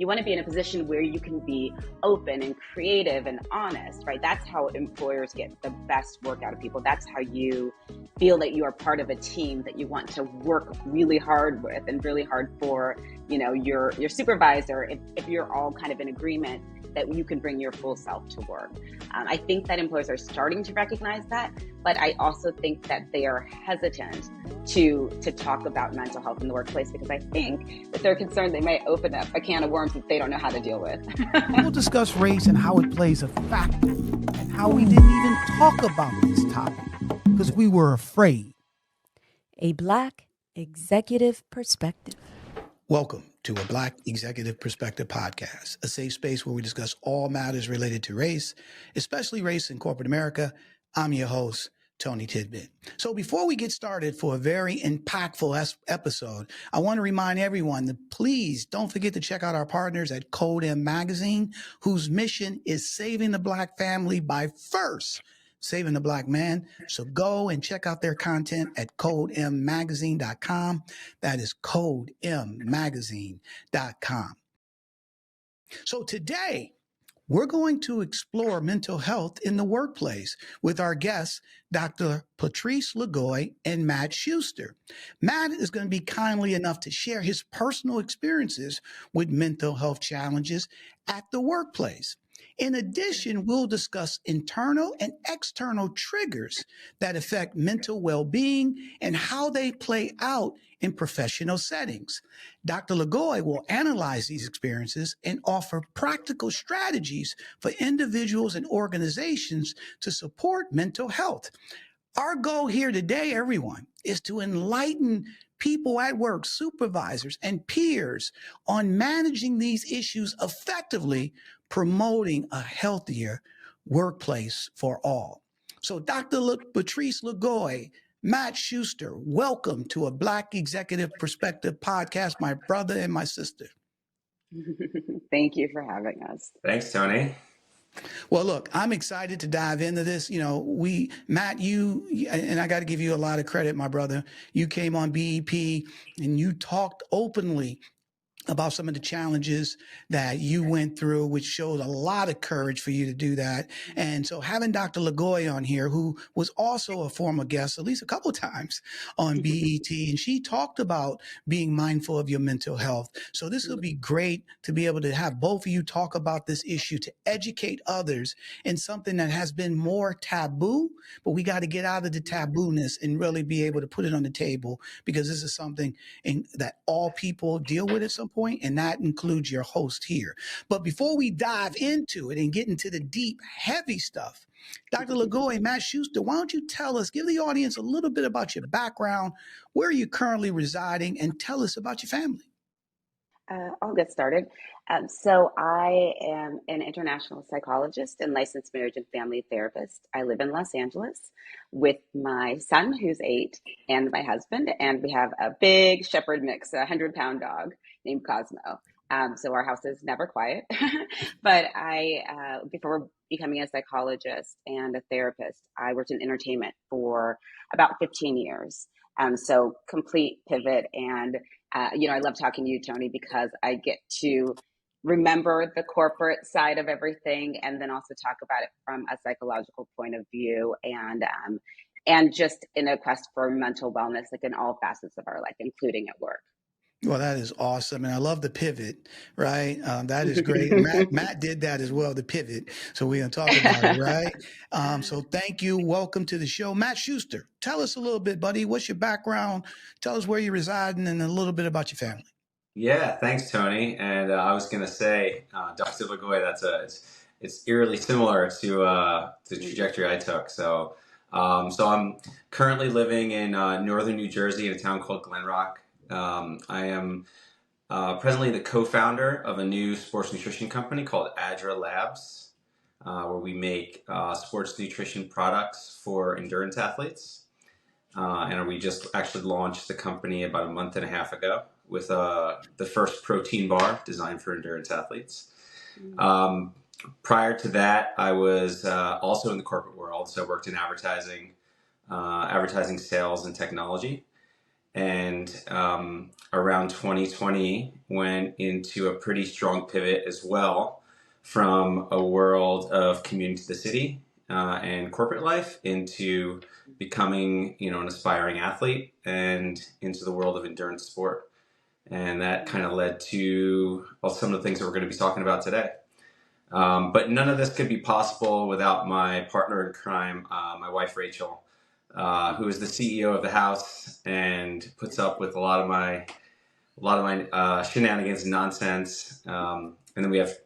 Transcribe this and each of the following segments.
You want to be in a position where you can be open and creative and honest, right? That's how employers get the best work out of people. That's how you feel that you are part of a team that you want to work really hard with and really hard for, your supervisor, if you're all kind of in agreement that you can bring your full self to work. I think that employers are starting to recognize that, but I also think that they are hesitant to talk about mental health in the workplace because I think that they're concerned they might open up a can of worms that they don't know how to deal with. We'll discuss race and how it plays a factor and how we didn't even talk about this topic because we were afraid. A Black Executive Perspective. Welcome to a Black Executive Perspective podcast, a safe space where we discuss all matters related to race, especially race in corporate America. I'm your host, Tony Tidbit. So before we get started for a very impactful episode, I want to remind everyone that please don't forget to check out our partners at Code M Magazine, whose mission is saving the Black family by first saving the Black man. So go and check out their content at codemmagazine.com. That is codemmagazine.com. So today, we're going to explore mental health in the workplace with our guests, Dr. Patrice LeGoy and Matt Schuster. Matt is going to be kindly enough to share his personal experiences with mental health challenges at the workplace. In addition, we'll discuss internal and external triggers that affect mental well-being and how they play out in professional settings. Dr. LeGoy will analyze these experiences and offer practical strategies for individuals and organizations to support mental health. Our goal here today, everyone, is to enlighten people at work, supervisors, and peers on managing these issues effectively, promoting a healthier workplace for all. So Dr. Patrice LeGoy, Matt Schuster, welcome to a Black Executive Perspective podcast, my brother and my sister. Thank you for having us. Thanks, Tony. Well, look, I'm excited to dive into this. Matt, and I got to give you a lot of credit, my brother. You came on BEP and you talked openly about some of the challenges that you went through, which showed a lot of courage for you to do that. And so having Dr. LeGoy on here, who was also a former guest at least a couple of times on BET, and she talked about being mindful of your mental health. So this will be great to be able to have both of you talk about this issue, to educate others in something that has been more taboo, but we got to get out of the tabooness and really be able to put it on the table, because this is something that all people deal with at some point, and that includes your host here. But before we dive into it and get into the deep, heavy stuff, Dr. LeGoy and Matt Schuster, why don't you give the audience a little bit about your background, where are you currently residing, and tell us about your family. I'll get started. So I am an international psychologist and licensed marriage and family therapist. I live in Los Angeles with my son, who's 8, and my husband, and we have a big shepherd mix, a 100-pound dog named Cosmo. So our house is never quiet. But before becoming a psychologist and a therapist, I worked in entertainment for about 15 years. So complete pivot. And, I love talking to you, Tony, because I get to remember the corporate side of everything and then also talk about it from a psychological point of view and just in a quest for mental wellness, like in all facets of our life, including at work. Well, that is awesome. And I love the pivot, right? That is great. Matt did that as well, the pivot. So we're going to talk about it, right? So thank you. Welcome to the show. Matt Schuster, tell us a little bit, buddy. What's your background? Tell us where you're residing and a little bit about your family. Yeah, thanks, Tony. And I was going to say, Dr. LeGoy, it's eerily similar to the trajectory I took. So I'm currently living in northern New Jersey in a town called Glen Rock. I am presently the co-founder of a new sports nutrition company called Adra Labs, where we make sports nutrition products for endurance athletes. And we just actually launched the company about a month and a half ago with the first protein bar designed for endurance athletes. Prior to that, I was also in the corporate world, so I worked in advertising sales, and technology. and around 2020 went into a pretty strong pivot as well from a world of commuting to the city and corporate life into becoming, an aspiring athlete and into the world of endurance sport. And that kind of led to some of the things that we're going to be talking about today. But none of this could be possible without my partner in crime, my wife Rachel, who is the CEO of the house and puts up with a lot of my shenanigans and nonsense. And then we have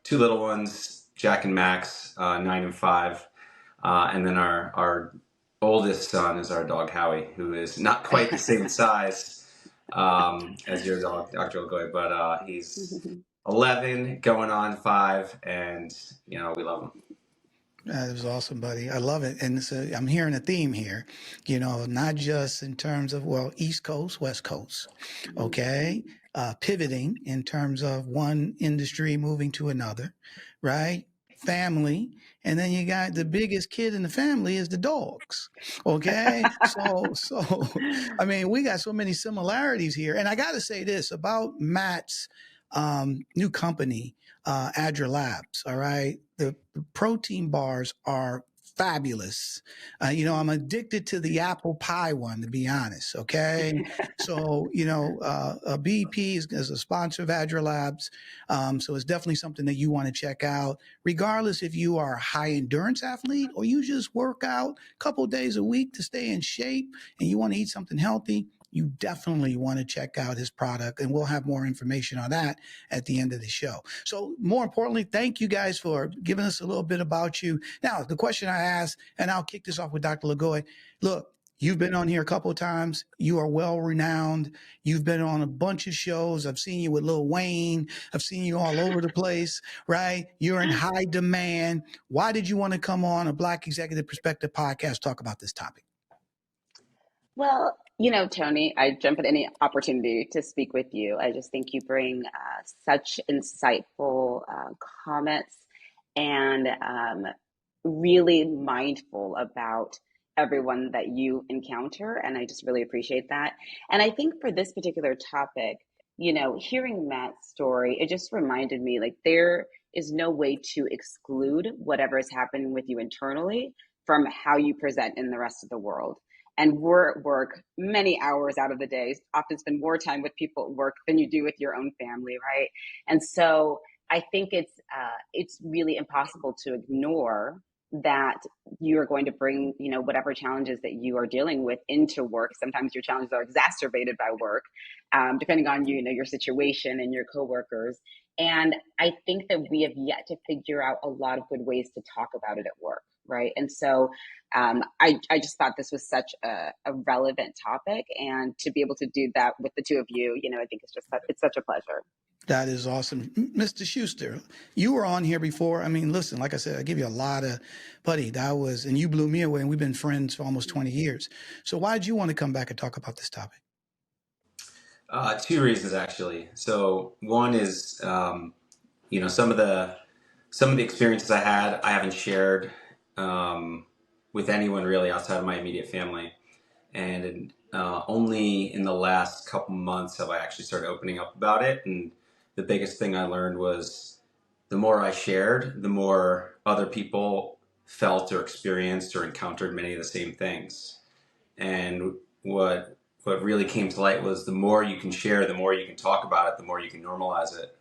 two little ones, Jack and Max, 9 and 5, and then our oldest son is our dog Howie, who is not quite the same size as your dog, Dr. LeGoy, but he's 11 going on 5, and we love him. That was awesome, buddy. I love it. And so I'm hearing a theme here, not just in terms of, East Coast, West Coast, okay? Pivoting in terms of one industry moving to another, right? Family. And then you got the biggest kid in the family is the dogs, okay? So, I mean, we got so many similarities here. And I got to say this about Matt's new company, Adra Labs, all right? The protein bars are fabulous. I'm addicted to the apple pie one, to be honest. Okay. So, BP is a sponsor of Adra Labs. So it's definitely something that you want to check out, regardless if you are a high endurance athlete or you just work out a couple of days a week to stay in shape and you want to eat something healthy. You definitely want to check out his product, and we'll have more information on that at the end of the show. So more importantly, thank you guys for giving us a little bit about you. Now, the question I asked, and I'll kick this off with Dr. LeGoy. Look, you've been on here a couple of times. You are well renowned. You've been on a bunch of shows. I've seen you with Lil Wayne. I've seen you all over the place, right? You're in high demand. Why did you want to come on a Black Executive Perspective podcast, talk about this topic? Well, Tony, I jump at any opportunity to speak with you. I just think you bring such insightful comments and really mindful about everyone that you encounter. And I just really appreciate that. And I think for this particular topic, hearing Matt's story, it just reminded me like there is no way to exclude whatever is happening with you internally from how you present in the rest of the world. And work many hours out of the day, often spend more time with people at work than you do with your own family, right? And so I think it's really impossible to ignore that you're going to bring, whatever challenges that you are dealing with into work. Sometimes your challenges are exacerbated by work, depending on, your situation and your coworkers. And I think that we have yet to figure out a lot of good ways to talk about it at work, right? And so I just thought this was such a relevant topic, and to be able to do that with the two of you, I think it's such a pleasure. That is awesome. Mr. Schuster, you were on here before. I mean, listen, like I said, I give you a lot of, buddy, and you blew me away, and we've been friends for almost 20 years. So why did you want to come back and talk about this topic? Two reasons, actually. So one is, some of the experiences I had, I haven't shared with anyone really outside of my immediate family. And only in the last couple months have I actually started opening up about it. And the biggest thing I learned was the more I shared, the more other people felt or experienced or encountered many of the same things. And what really came to light was the more you can share, the more you can talk about it, the more you can normalize it,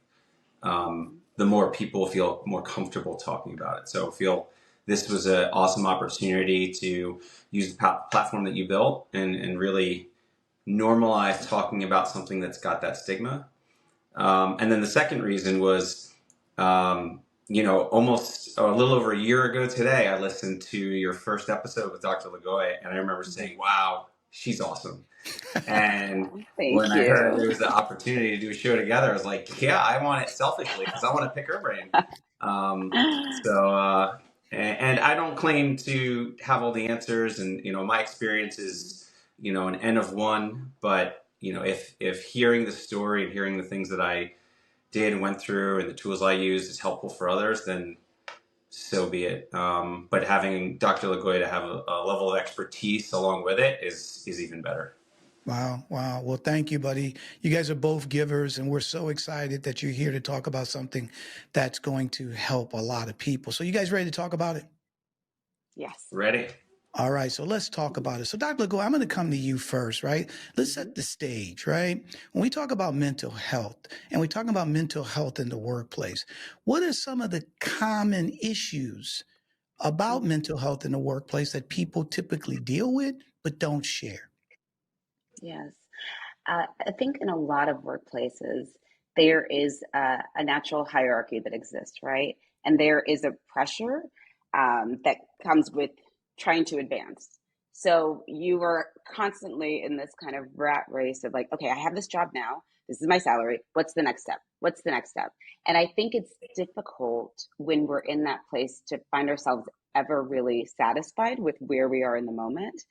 the more people feel more comfortable talking about it. So I feel this was an awesome opportunity to use the platform that you built and really normalize talking about something that's got that stigma. And then the second reason was, almost a little over a year ago today, I listened to your first episode with Dr. LeGoy, and I remember saying, wow, she's awesome. And when I heard there was the opportunity to do a show together, I was like, yeah, I want it selfishly because I want to pick her brain. And I don't claim to have all the answers, and my experience is an N of one, but if hearing the story and hearing the things that I did and went through and the tools I use is helpful for others, then so be it. But having Dr. LeGoy to have a level of expertise along with it is even better. Wow. Wow. Well, thank you, buddy. You guys are both givers, and we're so excited that you're here to talk about something that's going to help a lot of people. So, you guys ready to talk about it? Yes. Ready? All right, so let's talk about it. So, Dr. LeGoy, I'm going to come to you first, right? Let's Mm-hmm. set the stage, right? When we talk about mental health and we talk about mental health in the workplace, what are some of the common issues about mental health in the workplace that people typically deal with but don't share? Yes. I think in a lot of workplaces, there is a natural hierarchy that exists, right? And there is a pressure that comes with trying to advance. So you are constantly in this kind of rat race of like, okay, I have this job now. This is my salary. What's the next step? What's the next step? And I think it's difficult when we're in that place to find ourselves ever really satisfied with where we are in the moment.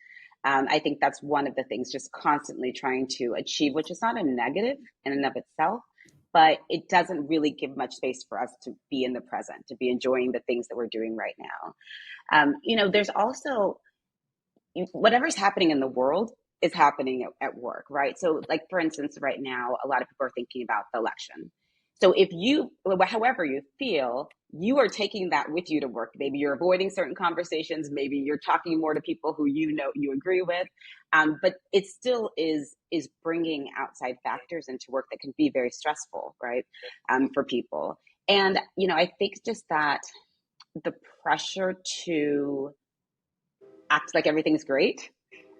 I think that's one of the things, just constantly trying to achieve, which is not a negative in and of itself, but it doesn't really give much space for us to be in the present, to be enjoying the things that we're doing right now. There's also whatever's happening in the world is happening at work, right? So, like for instance, right now, a lot of people are thinking about the election. So, if you, however you feel, you are taking that with you to work. Maybe you're avoiding certain conversations. Maybe you're talking more to people who you know you agree with, but it still is bringing outside factors into work that can be very stressful, right, for people. And I think just that the pressure to act like everything's great,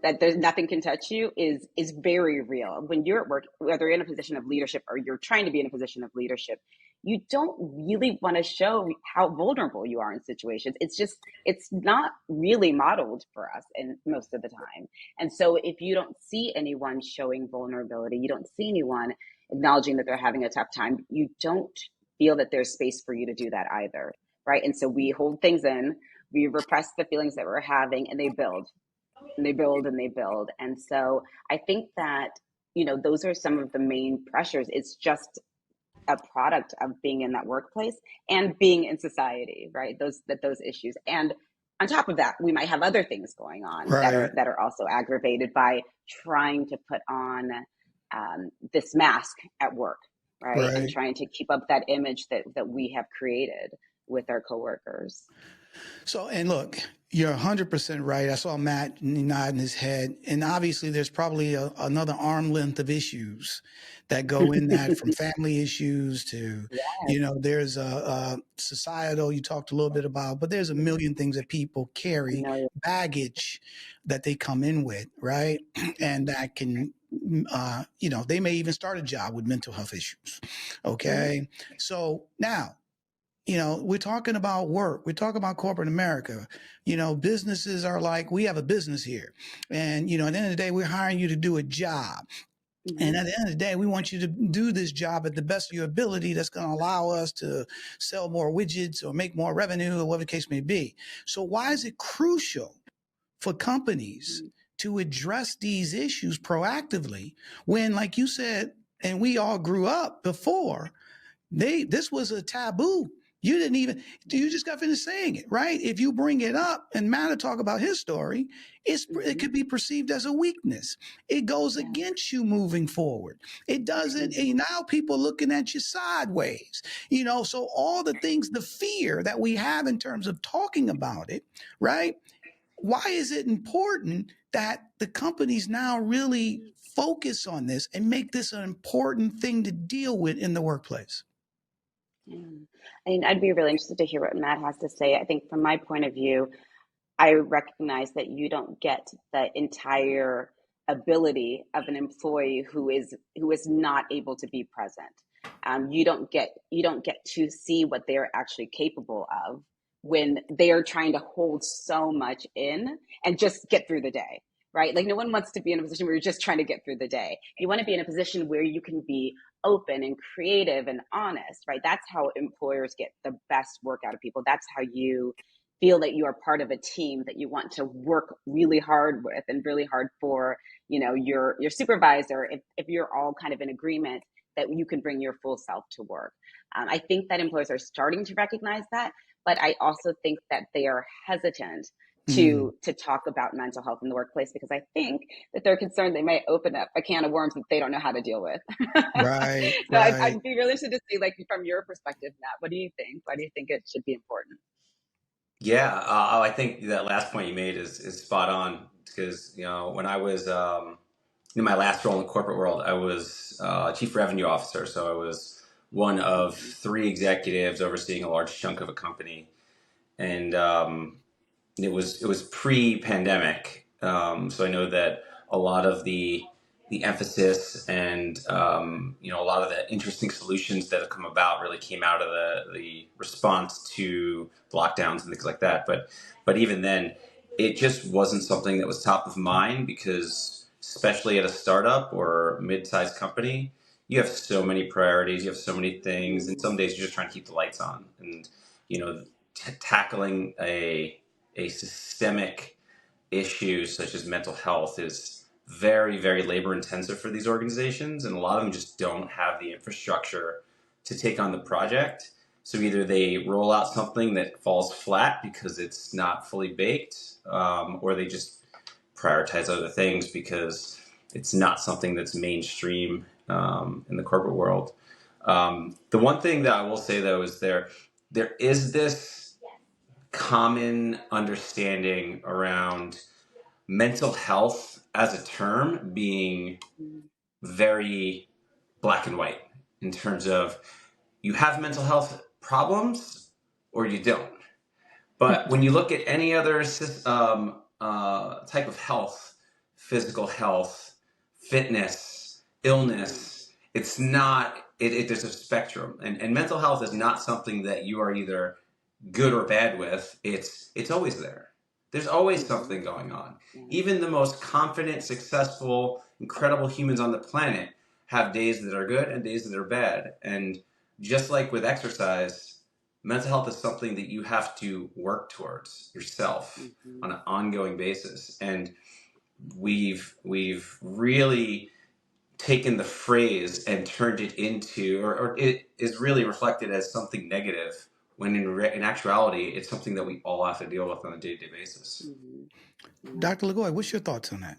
that there's nothing can touch you is very real. When you're at work, whether you're in a position of leadership or you're trying to be in a position of leadership, you don't really want to show how vulnerable you are in situations. It's not really modeled for us in most of the time. And so if you don't see anyone showing vulnerability, you don't see anyone acknowledging that they're having a tough time, you don't feel that there's space for you to do that either. Right. And so we hold things in, we repress the feelings that we're having, and they build and they build and they build. And so I think that, those are some of the main pressures. It's just a product of being in that workplace and being in society, right? Those issues. And on top of that, we might have other things going on that are Right, also aggravated by trying to put on this mask at work, right? And right. trying to keep up that image that we have created with our coworkers. So, and look, you're 100% right. I saw Matt nodding his head. And obviously, there's probably another arm length of issues that go in that, from family issues to, Yes. there's a societal you talked a little bit about, but there's a million things that people carry, No. baggage that they come in with, right? And that can, they may even start a job with mental health issues. Mhm. Okay. So now, we're talking about work. We're talking about corporate America. Businesses are like, we have a business here. And, at the end of the day, we're hiring you to do a job. And Mhm. at the end of the day, we want you to do this job at the best of your ability that's going to allow us to sell more widgets or make more revenue or whatever the case may be. So why is it crucial for companies Mhm. to address these issues proactively when, like you said, and we all grew up before, this was a taboo. You didn't even, you just got finished saying it, right? If you bring it up and Matter talk about his story, it Mhm. could be perceived as a weakness. It goes Yeah. against you moving forward. It doesn't, Mhm. and now people looking at you sideways, so all the things, the fear that we have in terms of talking about it, right? Why is it important that the companies now really focus on this and make this an important thing to deal with in the workplace? Yeah. I mean, I'd be really interested to hear what Matt has to say. I think from my point of view, I recognize that you don't get the entire ability of an employee who is not able to be present. You don't get to see what they're actually capable of when they are trying to hold so much in and just get through the day, right? Like no one wants to be in a position where you're just trying to get through the day. You want to be in a position where you can be open and creative and honest, right? That's how employers get the best work out of people. That's how you feel that you are part of a team that you want to work really hard with and really hard for, your supervisor, if you're all kind of in agreement that you can bring your full self to work. I think that employers are starting to recognize that, but I also think that they are hesitant to talk about mental health in the workplace, because I think that they're concerned they might open up a can of worms that they don't know how to deal with. Right, So right. I'd be really interested to see, like, from your perspective, Matt, what do you think? Why do you think it should be important? Yeah, I think that last point you made is spot on because when I was in my last role in the corporate world, I was chief revenue officer, so I was one of three executives overseeing a large chunk of a company, and it was pre-pandemic, so I know that a lot of the emphasis and a lot of the interesting solutions that have come about really came out of the response to lockdowns and things like that. But even then, it just wasn't something that was top of mind because, especially at a startup or mid-sized company, you have so many priorities, you have so many things, and some days you're just trying to keep the lights on. And tackling a systemic issue such as mental health is very, very labor intensive for these organizations, and a lot of them just don't have the infrastructure to take on the project. So either they roll out something that falls flat because it's not fully baked, or they just prioritize other things because it's not something that's mainstream in the corporate world. The one thing that I will say though is there is this common understanding around mental health as a term being very black and white in terms of you have mental health problems or you don't. But when you look at any other type of health, physical health, fitness, illness, it's not, there's a spectrum. And mental health is not something that you are either good or bad with. It's always there. There's always something going on. Even the most confident, successful, incredible humans on the planet have days that are good and days that are bad. And just like with exercise, mental health is something that you have to work towards yourself on an ongoing basis. And we've really taken the phrase and turned it into, or it is really reflected as something negative, when in actuality, it's something that we all have to deal with on a day-to-day basis. Dr. LeGoy, what's your thoughts on that?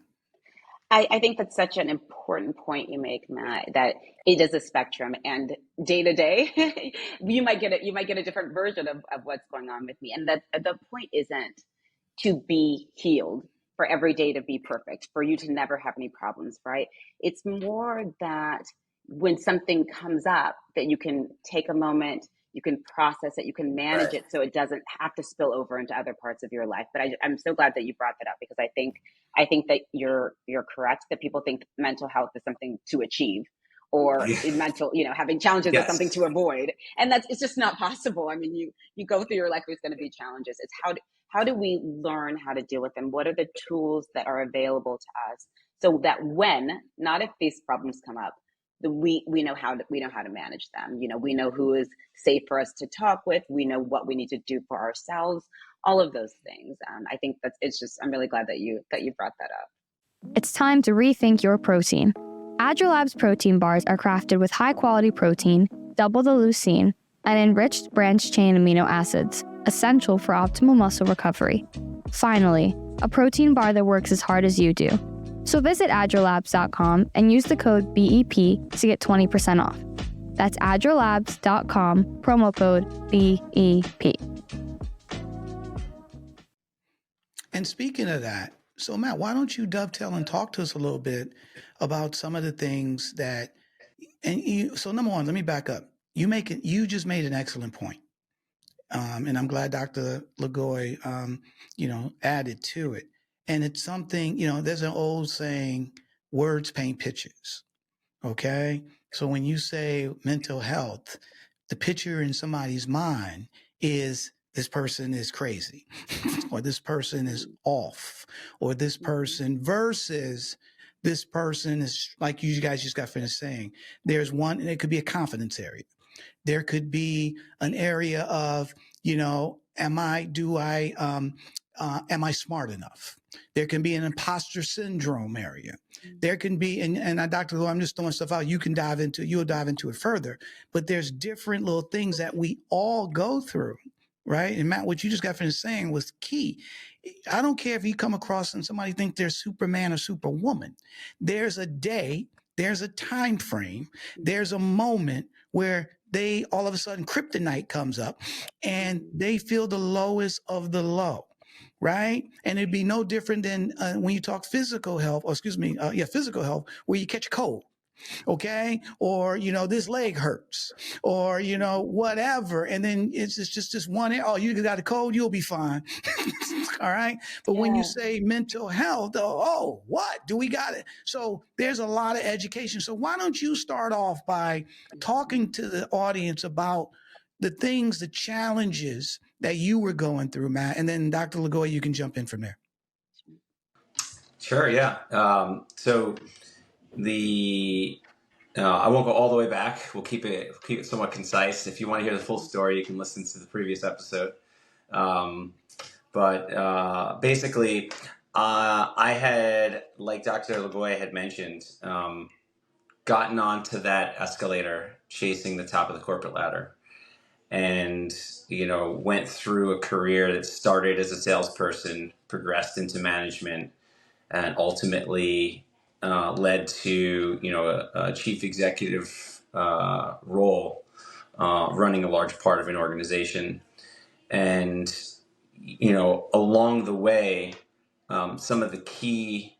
I think that's such an important point you make, Matt, that it is a spectrum, and day to day, you might get a different version of what's going on with me. And that the point isn't to be healed, for every day to be perfect, for you to never have any problems, right? It's more that when something comes up, that you can take a moment, you can process it, you can manage it so it doesn't have to spill over into other parts of your life. But I'm so glad that you brought that up, because I think that you're correct, that people think mental health is something to achieve, or mental, having challenges is something to avoid. And it's just not possible. I mean, you go through your life, there's going to be challenges. It's how do we learn how to deal with them? What are the tools that are available to us, so that not if these problems come up, we know how to manage them. We know who is safe for us to talk with. We know what we need to do for ourselves. All of those things. I think I'm really glad that you brought that up. It's time to rethink your protein. AgileLab's protein bars are crafted with high-quality protein, double the leucine, and enriched branched-chain amino acids, essential for optimal muscle recovery. Finally, a protein bar that works as hard as you do. So visit agilelabs.com and use the code BEP to get 20% off. That's agilelabs.com, promo code BEP. And speaking of that, so Matt, why don't you dovetail and talk to us a little bit about some of the things that, so number one, let me back up. You just made an excellent point. And I'm glad Dr. LeGoy, added to it. And it's something, there's an old saying, words paint pictures. Okay. So when you say mental health, the picture in somebody's mind is this person is crazy, or this person is off, or this person versus this person is, like you guys just got finished saying, there's one, and it could be a confidence area. There could be an area of, am I smart enough? There can be an imposter syndrome area. There can be, and Dr. Lo, I'm just throwing stuff out. You'll dive into it further, but there's different little things that we all go through, right? And Matt, what you just got finished saying was key. I don't care if you come across and somebody think they're Superman or Superwoman. There's a day, there's a time frame, there's a moment where they all of a sudden kryptonite comes up and they feel the lowest of the low, right? And it'd be no different than when you talk physical health, or physical health, where you catch a cold. Okay. Or, this leg hurts, or, whatever. And then it's just this one, oh, you got a cold, you'll be fine. All right. But when you say mental health, oh, what do we got it? So there's a lot of education. So why don't you start off by talking to the audience about the things, the challenges that you were going through, Matt, and then Dr. LeGoy, you can jump in from there. Sure, yeah. So I won't go all the way back. We'll keep it somewhat concise. If you want to hear the full story, you can listen to the previous episode. But basically, I had, like Dr. LeGoy had mentioned, gotten onto that escalator, chasing the top of the corporate ladder, and went through a career that started as a salesperson, progressed into management, and ultimately led to a chief executive role, running a large part of an organization. And along the way, some of the key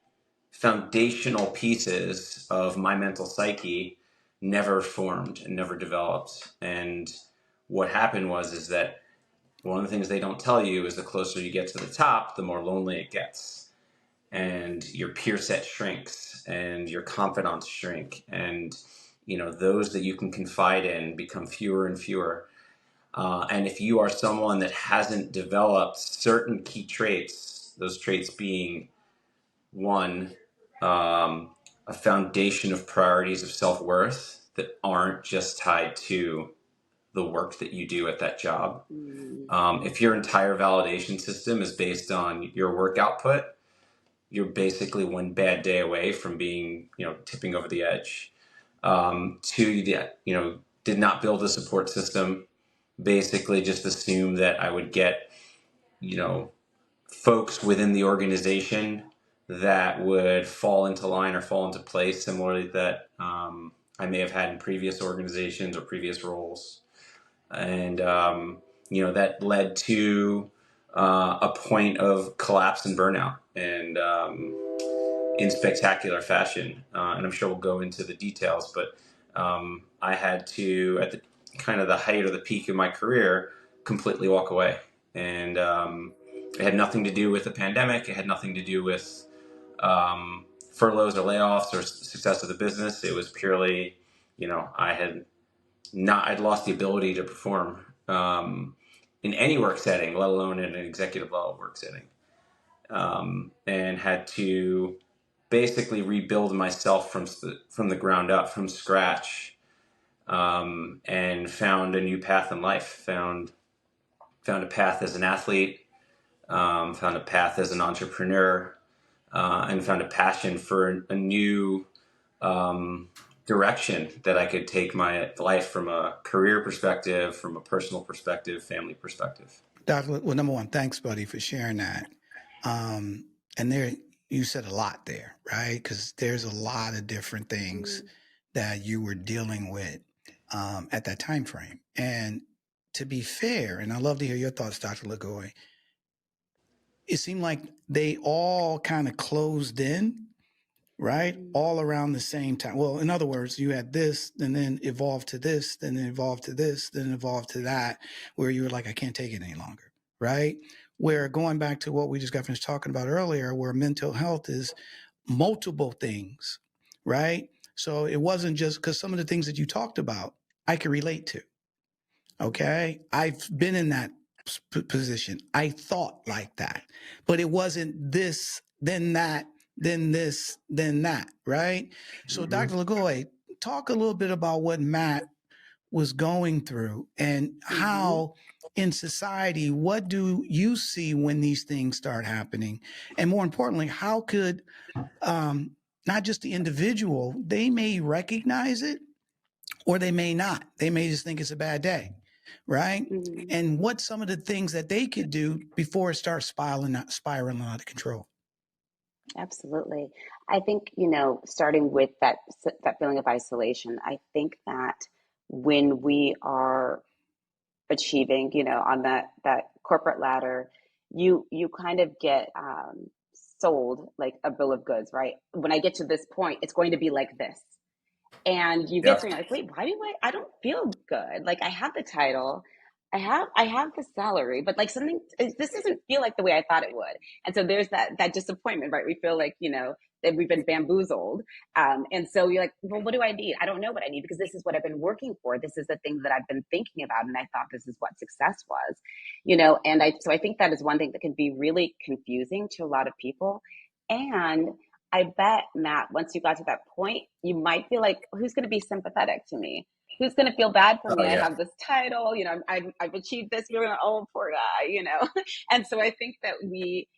foundational pieces of my mental psyche never formed and never developed. And what happened is that one of the things they don't tell you is the closer you get to the top, the more lonely it gets. And your peer set shrinks and your confidants shrink. And, those that you can confide in become fewer and fewer. And if you are someone that hasn't developed certain key traits, those traits being one, a foundation of priorities of self-worth that aren't just tied to the work that you do at that job. If your entire validation system is based on your work output, you're basically one bad day away from being, tipping over the edge. Two, you did not build a support system. Basically just assume that I would get, folks within the organization that would fall into line or fall into place similarly that I may have had in previous organizations or previous roles. And, that led to a point of collapse and burnout, and in spectacular fashion. And I'm sure we'll go into the details, but I had to, at the kind of the height or the peak of my career, completely walk away. And it had nothing to do with the pandemic. It had nothing to do with furloughs or layoffs or success of the business. It was purely, I'd lost the ability to perform in any work setting, let alone in an executive level work setting, and had to basically rebuild myself from the ground up, from scratch, and found a new path in life. Found a path as an athlete, found a path as an entrepreneur, and found a passion for a new direction that I could take my life from a career perspective, from a personal perspective, family perspective. Dr. Well, number one, thanks, buddy, for sharing that. And there, you said a lot there, right? Because there's a lot of different things that you were dealing with at that time frame. And to be fair, and I'd love to hear your thoughts, Dr. LeGoy, it seemed like they all kind of closed in, right? All around the same time. Well, in other words, you had this, and then evolved to this, then evolved to this, then evolved to that, where you were like, I can't take it any longer, right? Where going back to what we just got finished talking about earlier, where mental health is multiple things, right? So it wasn't just because some of the things that you talked about, I could relate to. Okay. I've been in that position. I thought like that, but it wasn't this, then that, then this, then that, right? So Dr. LeGoy, talk a little bit about what Matt was going through and how in society, what do you see when these things start happening? And more importantly, how could not just the individual, they may recognize it or they may not. They may just think it's a bad day. right? Mm-hmm. And what's some of the things that they could do before it starts spiraling out of control? Absolutely. I think, starting with that feeling of isolation, I think that when we are achieving, on that corporate ladder, you kind of get sold like a bill of goods, right? When I get to this point, it's going to be like this. And you get Yep. there, you're like, wait, why do I don't feel good. Like I have the title, I have the salary, but like this doesn't feel like the way I thought it would. And so there's that disappointment, right? We feel like, that we've been bamboozled. And so you're like, well, what do I need? I don't know what I need because this is what I've been working for. This is the thing that I've been thinking about. And I thought this is what success was, and so I think that is one thing that can be really confusing to a lot of people. And I bet, Matt, once you got to that point, you might feel like, who's going to be sympathetic to me? Who's going to feel bad for Oh me? I yeah. have this title, I've achieved this. You're an old poor guy. And so I think that we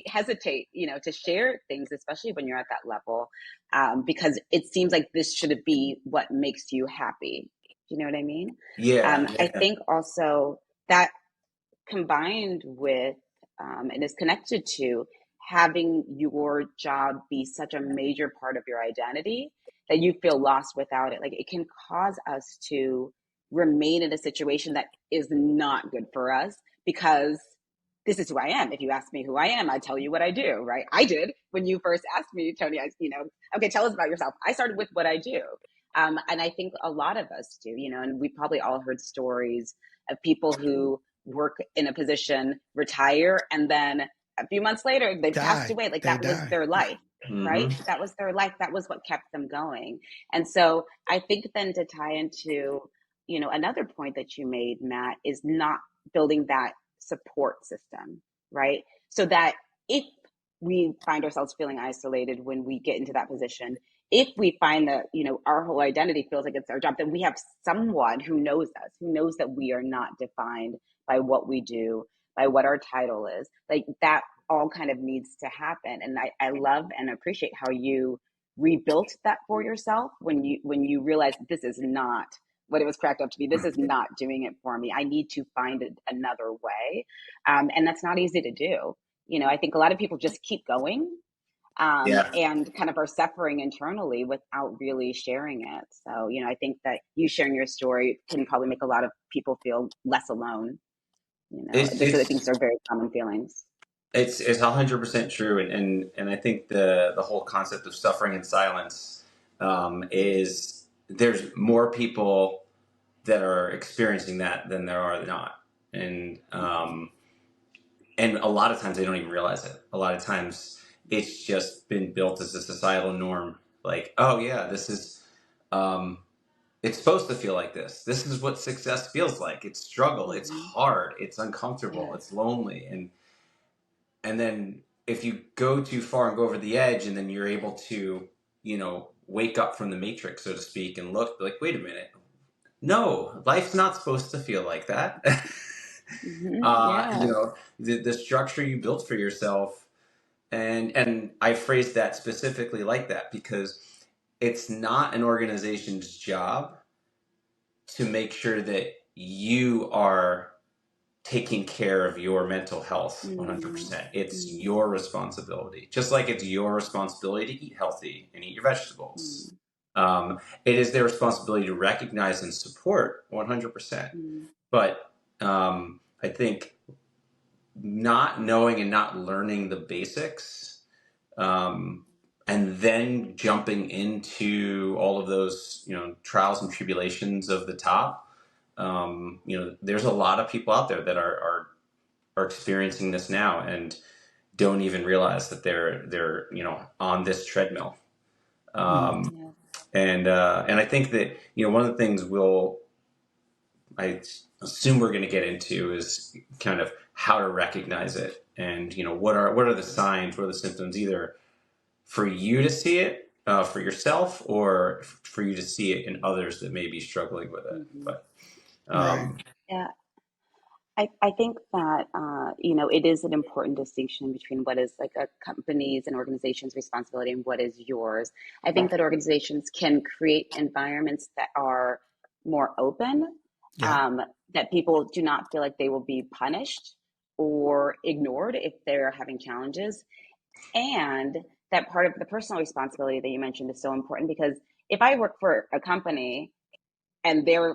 hesitate, to share things, especially when you're at that level, because it seems like this should be what makes you happy. Do you know what I mean? Yeah. I Yeah. think also that combined with and is connected to having your job be such a major part of your identity that you feel lost without it. Like it can cause us to remain in a situation that is not good for us because this is who I am. If you ask me who I am, I tell you what I do, right? I did when you first asked me, Tony, okay, tell us about yourself. I started with what I do. And I think a lot of us do, and we probably all heard stories of people who work in a position, retire, and then a few months later they passed away. Like They that was die. their life, right? Mm-hmm. That was their life. That was what kept them going. And so I think then to tie into, another point that you made, Matt, is not building that support system, right? So that if we find ourselves feeling isolated when we get into that position, if we find that, our whole identity feels like it's our job, then we have someone who knows us, who knows that we are not defined by what we do, by what our title is. Like that all kind of needs to happen. And I love and appreciate how you rebuilt that for yourself when you realize this is not what it was cracked up to be. This is not doing it for me. I need to find another way. And that's not easy to do. I think a lot of people just keep going Yeah. and kind of are suffering internally without really sharing it. So, I think that you sharing your story can probably make a lot of people feel less alone. It's Because I think it's these are very common feelings. it's 100% true, and I think the whole concept of suffering in silence is there's more people that are experiencing that than there are not, and a lot of times they don't even realize it. A lot of times it's just been built as a societal norm, like, oh yeah, this is it's supposed to feel like this. This is what success feels like. It's struggle, it's Mm-hmm. hard, it's uncomfortable, Yes. it's lonely, and then if you go too far and go over the edge, and then you're able to, wake up from the matrix, so to speak, and look like, wait a minute, no, life's not supposed to feel like that. Mm-hmm. Yeah. The structure you built for yourself, and I phrased that specifically like that because it's not an organization's job to make sure that you are taking care of your mental health Mm-hmm. 100%. It's your responsibility. Just like it's your responsibility to eat healthy and eat your vegetables. Mm-hmm. It is their responsibility to recognize and support 100%. Mm-hmm. But I think not knowing and not learning the basics, and then jumping into all of those, trials and tribulations of the top. There's a lot of people out there that are experiencing this now and don't even realize that they're on this treadmill. Mm. Yeah. And I think that one of the things I assume we're going to get into is kind of how to recognize it, and what are the signs, what are the symptoms, either for you to see it for yourself, or for you to see it in others that may be struggling with it. Mm-hmm. But Right. Yeah. I think that, it is an important distinction between what is like a company's and organization's responsibility and what is yours. I think that organizations can create environments that are more open Yeah. that people do not feel like they will be punished or ignored if they're having challenges. And that part of the personal responsibility that you mentioned is so important, because if I work for a company and they're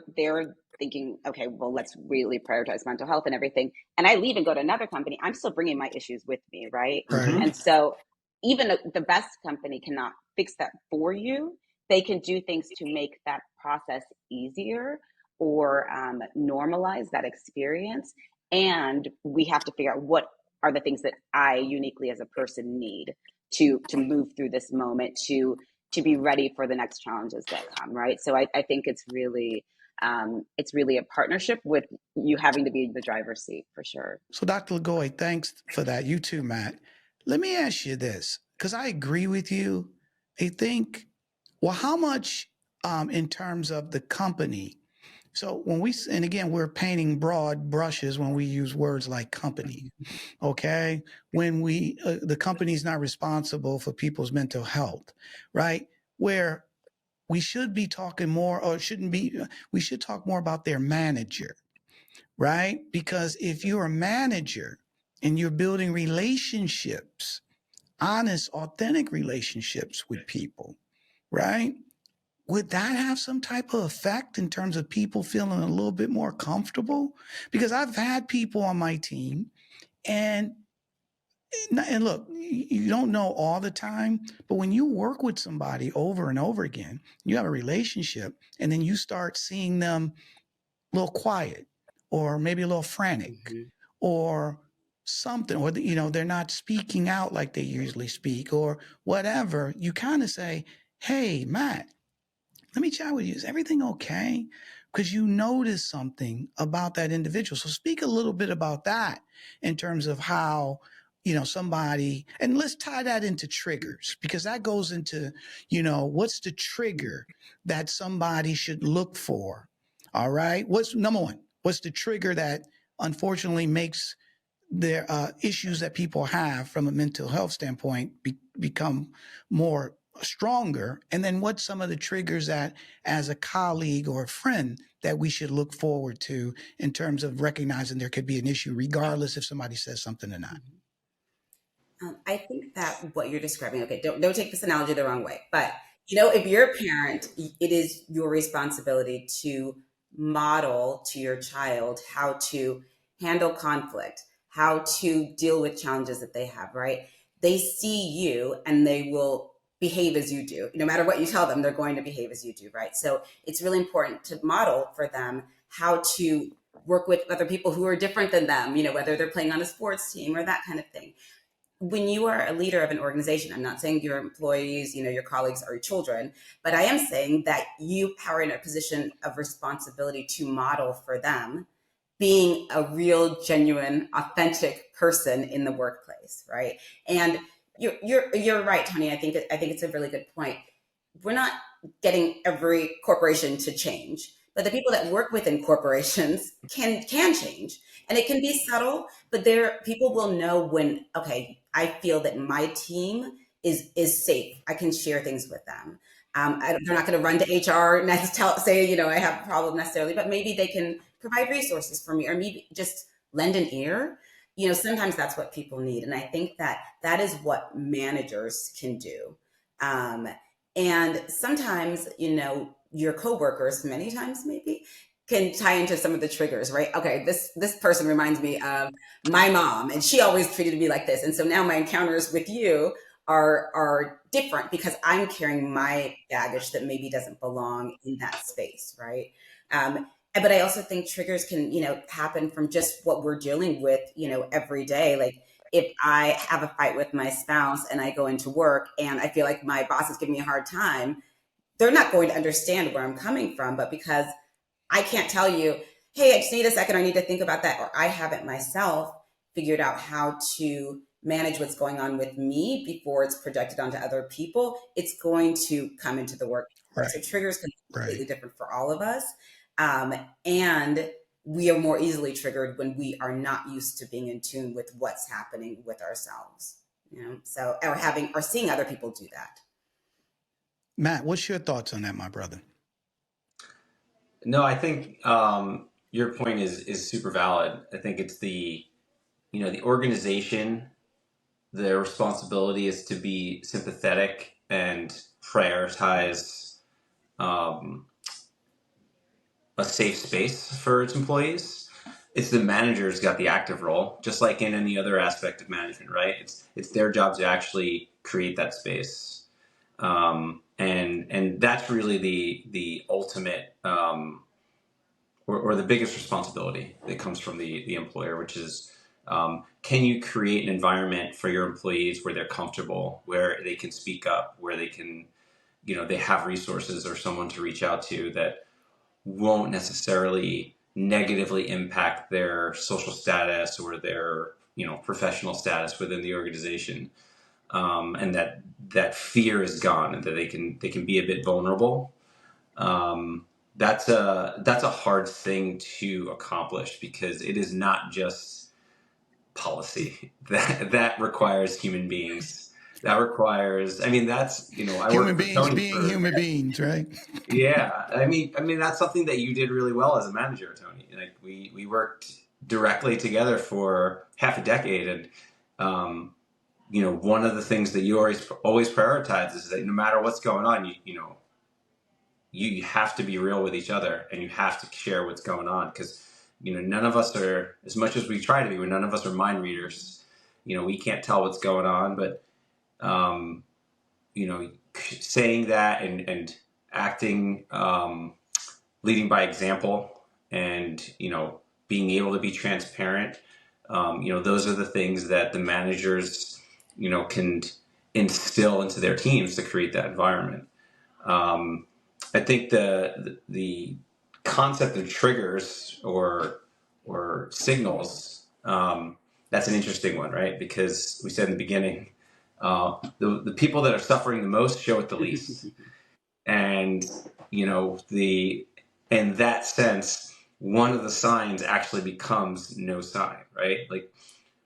thinking, okay, well, let's really prioritize mental health and everything, and I leave and go to another company, I'm still bringing my issues with me, right? Right. And so even the best company cannot fix that for you. They can do things to make that process easier, or normalize that experience. And we have to figure out what are the things that I uniquely as a person need to move through this moment, to be ready for the next challenges that come, right? So I think it's really a partnership with you having to be in the driver's seat for sure. So, Dr. LeGoy, thanks for that. You too, Matt. Let me ask you this, because I agree with you. I think, well, how much in terms of the company? So when we, and again, we're painting broad brushes when we use words like company, okay? When the company's not responsible for people's mental health, right? Where we should be talking more, or shouldn't be, we should talk more about their manager, right? Because if you're a manager and you're building relationships, honest, authentic relationships with people, right? Would that have some type of effect in terms of people feeling a little bit more comfortable? Because I've had people on my team, and look, you don't know all the time, but when you work with somebody over and over again, you have a relationship, and then you start seeing them a little quiet, or maybe a little frantic, or something, or they're not speaking out like they usually speak, or whatever. You kind of say, "Hey, Matt, let me chat with you. Is everything okay?" Because you notice something about that individual. So speak a little bit about that in terms of how, somebody, and let's tie that into triggers, because that goes into, what's the trigger that somebody should look for? All right. What's number one? What's the trigger that unfortunately makes their issues that people have from a mental health standpoint become more stronger? And then what's some of the triggers that, as a colleague or a friend, that we should look forward to in terms of recognizing there could be an issue regardless if somebody says something or not? I think that what you're describing, okay, don't take this analogy the wrong way, but if you're a parent, it is your responsibility to model to your child how to handle conflict, how to deal with challenges that they have, right? They see you and they will behave as you do. No matter what you tell them, they're going to behave as you do, right? So it's really important to model for them how to work with other people who are different than them, whether they're playing on a sports team or that kind of thing. When you are a leader of an organization, I'm not saying your employees, your colleagues are your children, but I am saying that you are in a position of responsibility to model for them being a real, genuine, authentic person in the workplace, right? And you're right, Tony. I think it's a really good point. We're not getting every corporation to change, but the people that work within corporations can change, and it can be subtle. But people will know when, okay, I feel that my team is safe. I can share things with them. They're not going to run to HR and say, I have a problem necessarily, but maybe they can provide resources for me, or maybe just lend an ear. Sometimes that's what people need. And I think that is what managers can do. And sometimes, your coworkers, many times maybe, can tie into some of the triggers, right? Okay, this person reminds me of my mom, and she always treated me like this. And so now my encounters with you are different because I'm carrying my baggage that maybe doesn't belong in that space, right? But I also think triggers can, happen from just what we're dealing with, every day. Like if I have a fight with my spouse and I go into work and I feel like my boss is giving me a hard time, they're not going to understand where I'm coming from. But because I can't tell you, hey, I just need a second, I need to think about that, or I haven't myself figured out how to manage what's going on with me before it's projected onto other people, it's going to come into the work. Right. So triggers can be completely different for all of us. And we are more easily triggered when we are not used to being in tune with what's happening with ourselves, so, or seeing other people do that. Matt, what's your thoughts on that, my brother? No, I think your point is super valid. I think it's the organization, their responsibility is to be sympathetic and prioritize um, a safe space for its employees. It's the manager's got the active role, just like in any other aspect of management, right? It's their job to actually create that space, and that's really the ultimate or the biggest responsibility that comes from the employer, which is can you create an environment for your employees where they're comfortable, where they can speak up, where they can, they have resources or someone to reach out to that won't necessarily negatively impact their social status or their professional status within the organization, and that fear is gone and that they can be a bit vulnerable. That's a hard thing to accomplish because it is not just policy that requires human beings. That requires, I mean, that's, I Human worked with beings Tony being for, human beings, right? yeah. I mean, that's something that you did really well as a manager, Tony. Like we worked directly together for half a decade. And, one of the things that you always prioritize is that no matter what's going on, you have to be real with each other and you have to share what's going on because none of us are, as much as we try to be, none of us are mind readers. We can't tell what's going on, but saying that and acting, leading by example, and being able to be transparent, those are the things that the managers can instill into their teams to create that environment. I think the concept of triggers or signals, that's an interesting one, right? Because we said in the beginning, the people that are suffering the most show it the least, and in that sense, one of the signs actually becomes no sign, right? Like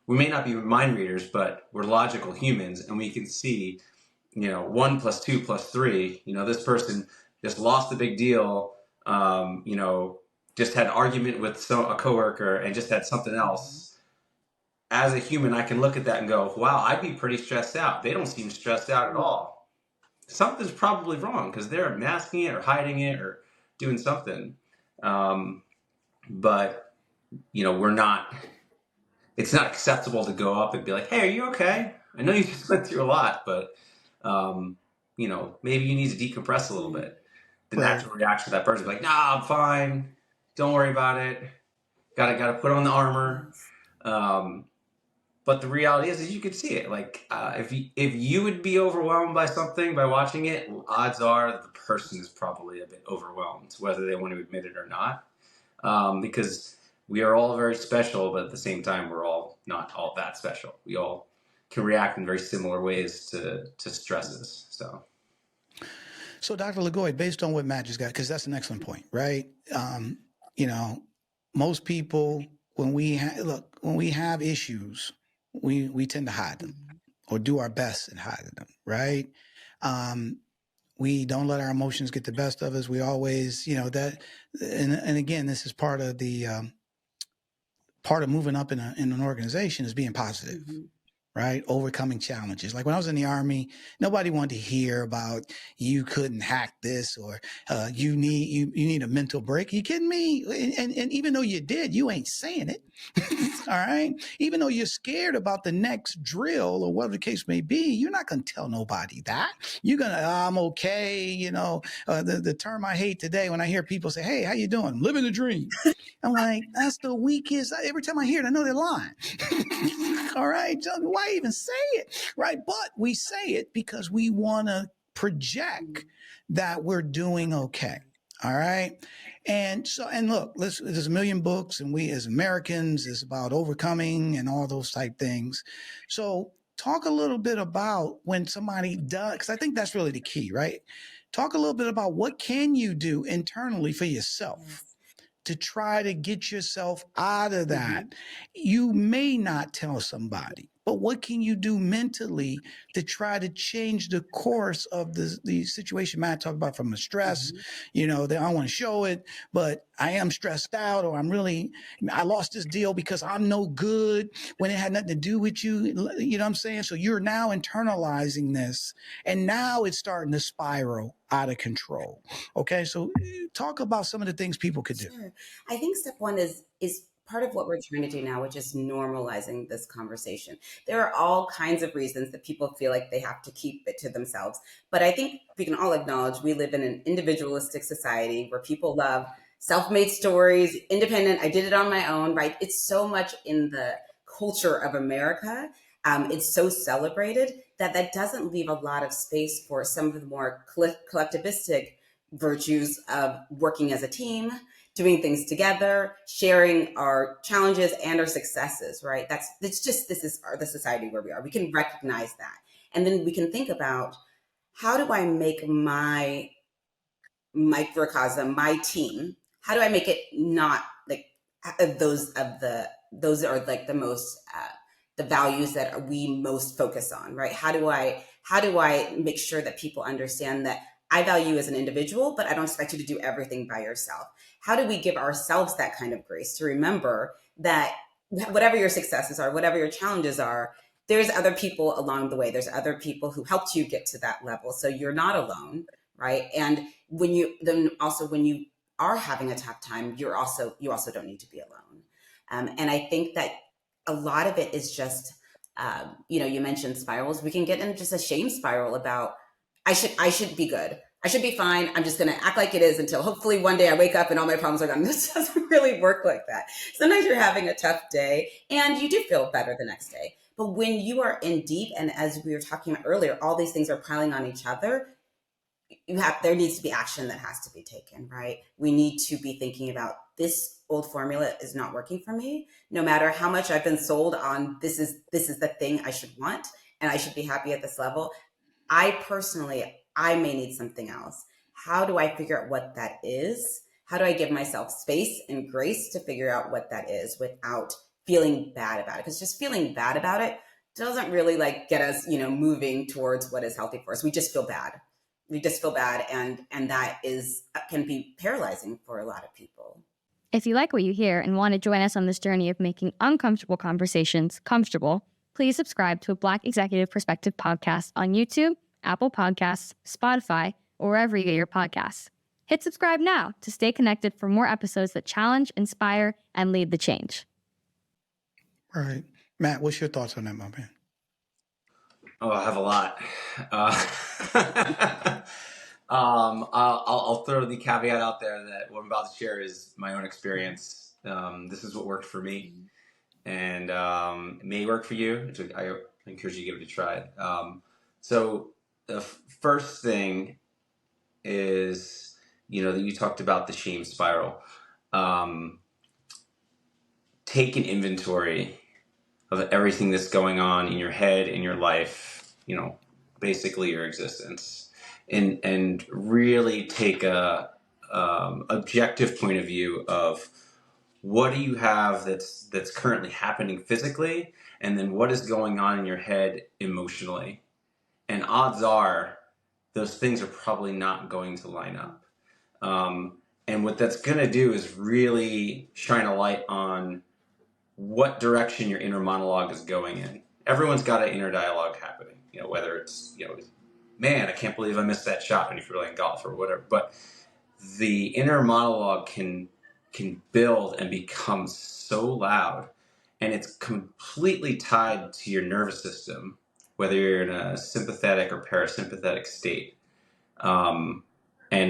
we may not be mind readers, but we're logical humans, and we can see 1 + 2 + 3, this person just lost a big deal, just had an argument with a coworker and just had something else. As a human, I can look at that and go, wow, I'd be pretty stressed out. They don't seem stressed out at all. Something's probably wrong because they're masking it or hiding it or doing something. But, it's not acceptable to go up and be like, hey, are you okay? I know you just went through a lot, but maybe you need to decompress a little bit. The Right. natural reaction of that person is like, nah, I'm fine. Don't worry about it. Gotta put on the armor. But the reality is you could see it. Like if you would be overwhelmed by something by watching it, odds are that the person is probably a bit overwhelmed, whether they want to admit it or not. Because we are all very special, but at the same time, we're all not all that special. We all can react in very similar ways to stresses. So, Dr. LeGoy, based on what Matt just got, because that's an excellent point, right? Most people, when we have issues, we tend to hide them or do our best in hiding them, right? We don't let our emotions get the best of us. We always, that, and again, this is part of the part of moving up in an organization is being positive. Mm-hmm. Right? Overcoming challenges. Like when I was in the Army, nobody wanted to hear about you couldn't hack this or you need a mental break. Are you kidding me? And even though you did, you ain't saying it. All right. Even though you're scared about the next drill or whatever the case may be, you're not going to tell nobody that. You're going to, I'm okay. The term I hate today when I hear people say, hey, how you doing? I'm living the dream. I'm like, that's the weakest. Every time I hear it, I know they're lying. All right. Why even say it? Right. But we say it because we want to project that we're doing okay. All right. And look, there's a million books, and we as Americans is about overcoming and all those type things. So talk a little bit about when somebody does, because I think that's really the key, right? Talk a little bit about what can you do internally for yourself to try to get yourself out of that. Mm-hmm. You may not tell somebody, but what can you do mentally to try to change the course of the situation? Matt talked about from the stress, that I want to show it, but I am stressed out, or I lost this deal because I'm no good when it had nothing to do with you. You know what I'm saying? So you're now internalizing this, and now it's starting to spiral out of control. Okay, so talk about some of the things people could do. Sure. I think step one is part of what we're trying to do now, which is normalizing this conversation. There are all kinds of reasons that people feel like they have to keep it to themselves. But I think we can all acknowledge we live in an individualistic society where people love self-made stories, independent, I did it on my own, right? It's so much in the culture of America. It's so celebrated that doesn't leave a lot of space for some of the more collectivistic virtues of working as a team, doing things together, sharing our challenges and our successes, right? This is the society where we are. We can recognize that. And then we can think about, how do I make my microcosm, my team, how do I make it not like those are like the most, the values that we most focus on, right? How do I make sure that people understand that I value you as an individual, but I don't expect you to do everything by yourself? How do we give ourselves that kind of grace to remember that whatever your successes are, whatever your challenges are, there's other people along the way. There's other people who helped you get to that level. So you're not alone, right? And when you are having a tough time, you also don't need to be alone. And I think that a lot of it is just, you mentioned spirals. We can get into just a shame spiral about, I should be good. I should be fine. I'm just going to act like it is until hopefully one day I wake up and all my problems are gone. This doesn't really work like that. Sometimes you're having a tough day and you do feel better the next day. But when you are in deep, and as we were talking about earlier, all these things are piling on each other, there needs to be action that has to be taken, right? We need to be thinking about, this old formula is not working for me. No matter how much I've been sold on, this is the thing I should want, and I should be happy at this level. I may need something else. How do I figure out what that is? How do I give myself space and grace to figure out what that is without feeling bad about it? Because just feeling bad about it doesn't really get us, moving towards what is healthy for us. We just feel bad. And that can be paralyzing for a lot of people. If you like what you hear and want to join us on this journey of making uncomfortable conversations comfortable, please subscribe to a Black Executive Perspective podcast on YouTube, Apple Podcasts, Spotify, or wherever you get your podcasts. Hit subscribe now to stay connected for more episodes that challenge, inspire, and lead the change. All right. Matt, what's your thoughts on that, my man? Oh, I have a lot. I'll throw the caveat out there that what I'm about to share is my own experience. This is what worked for me, and it may work for you. I encourage you to give it a try. So the first thing is, that you talked about the shame spiral. Take an inventory of everything that's going on in your head, in your life, basically your existence, and really take a objective point of view of what do you have that's currently happening physically, and then what is going on in your head emotionally. And odds are those things are probably not going to line up. And what that's going to do is really shine a light on what direction your inner monologue is going in. Everyone's got an inner dialogue happening, whether it's, man, I can't believe I missed that shot when you're playing golf or whatever. But the inner monologue can build and become so loud, and it's completely tied to your nervous system, whether you're in a sympathetic or parasympathetic state. And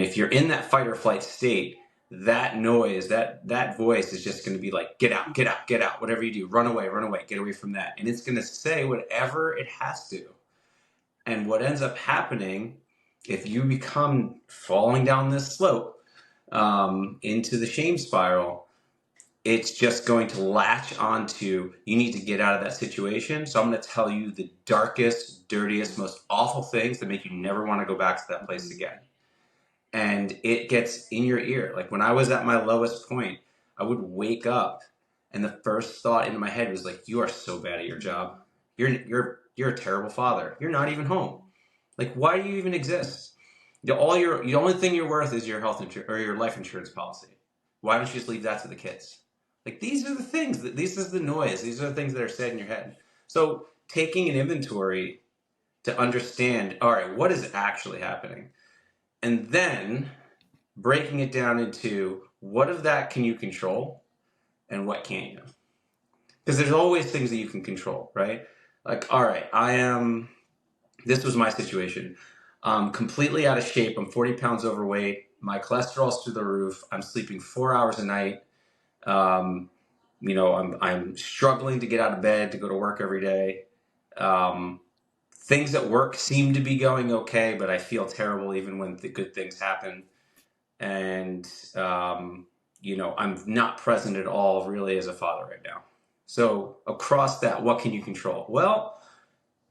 if you're in that fight or flight state, that noise, that voice is just going to be like, get out, get out, get out, whatever you do, run away, get away from that. And it's going to say whatever it has to. And what ends up happening, if you become falling down this slope into the shame spiral, it's just going to latch onto, you need to get out of that situation. So I'm going to tell you the darkest, dirtiest, most awful things that make you never want to go back to that place again. And it gets in your ear. Like when I was at my lowest point, I would wake up and the first thought in my head was like, you are so bad at your job. You're a terrible father. You're not even home. Like, why do you even exist? The only thing you're worth is your health insurance or your life insurance policy. Why don't you just leave that to the kids? Like, these are the things this is the noise. These are the things that are said in your head. So taking an inventory to understand, all right, what is actually happening? And then breaking it down into what of that can you control and what can't you? Because there's always things that you can control, right? Like, all right, this was my situation. Completely out of shape. I'm 40 pounds overweight. My cholesterol's through the roof. I'm sleeping 4 hours a night. I'm struggling to get out of bed to go to work every day. Things at work seem to be going okay, but I feel terrible even when the good things happen. And, I'm not present at all really as a father right now. So across that, what can you control? Well,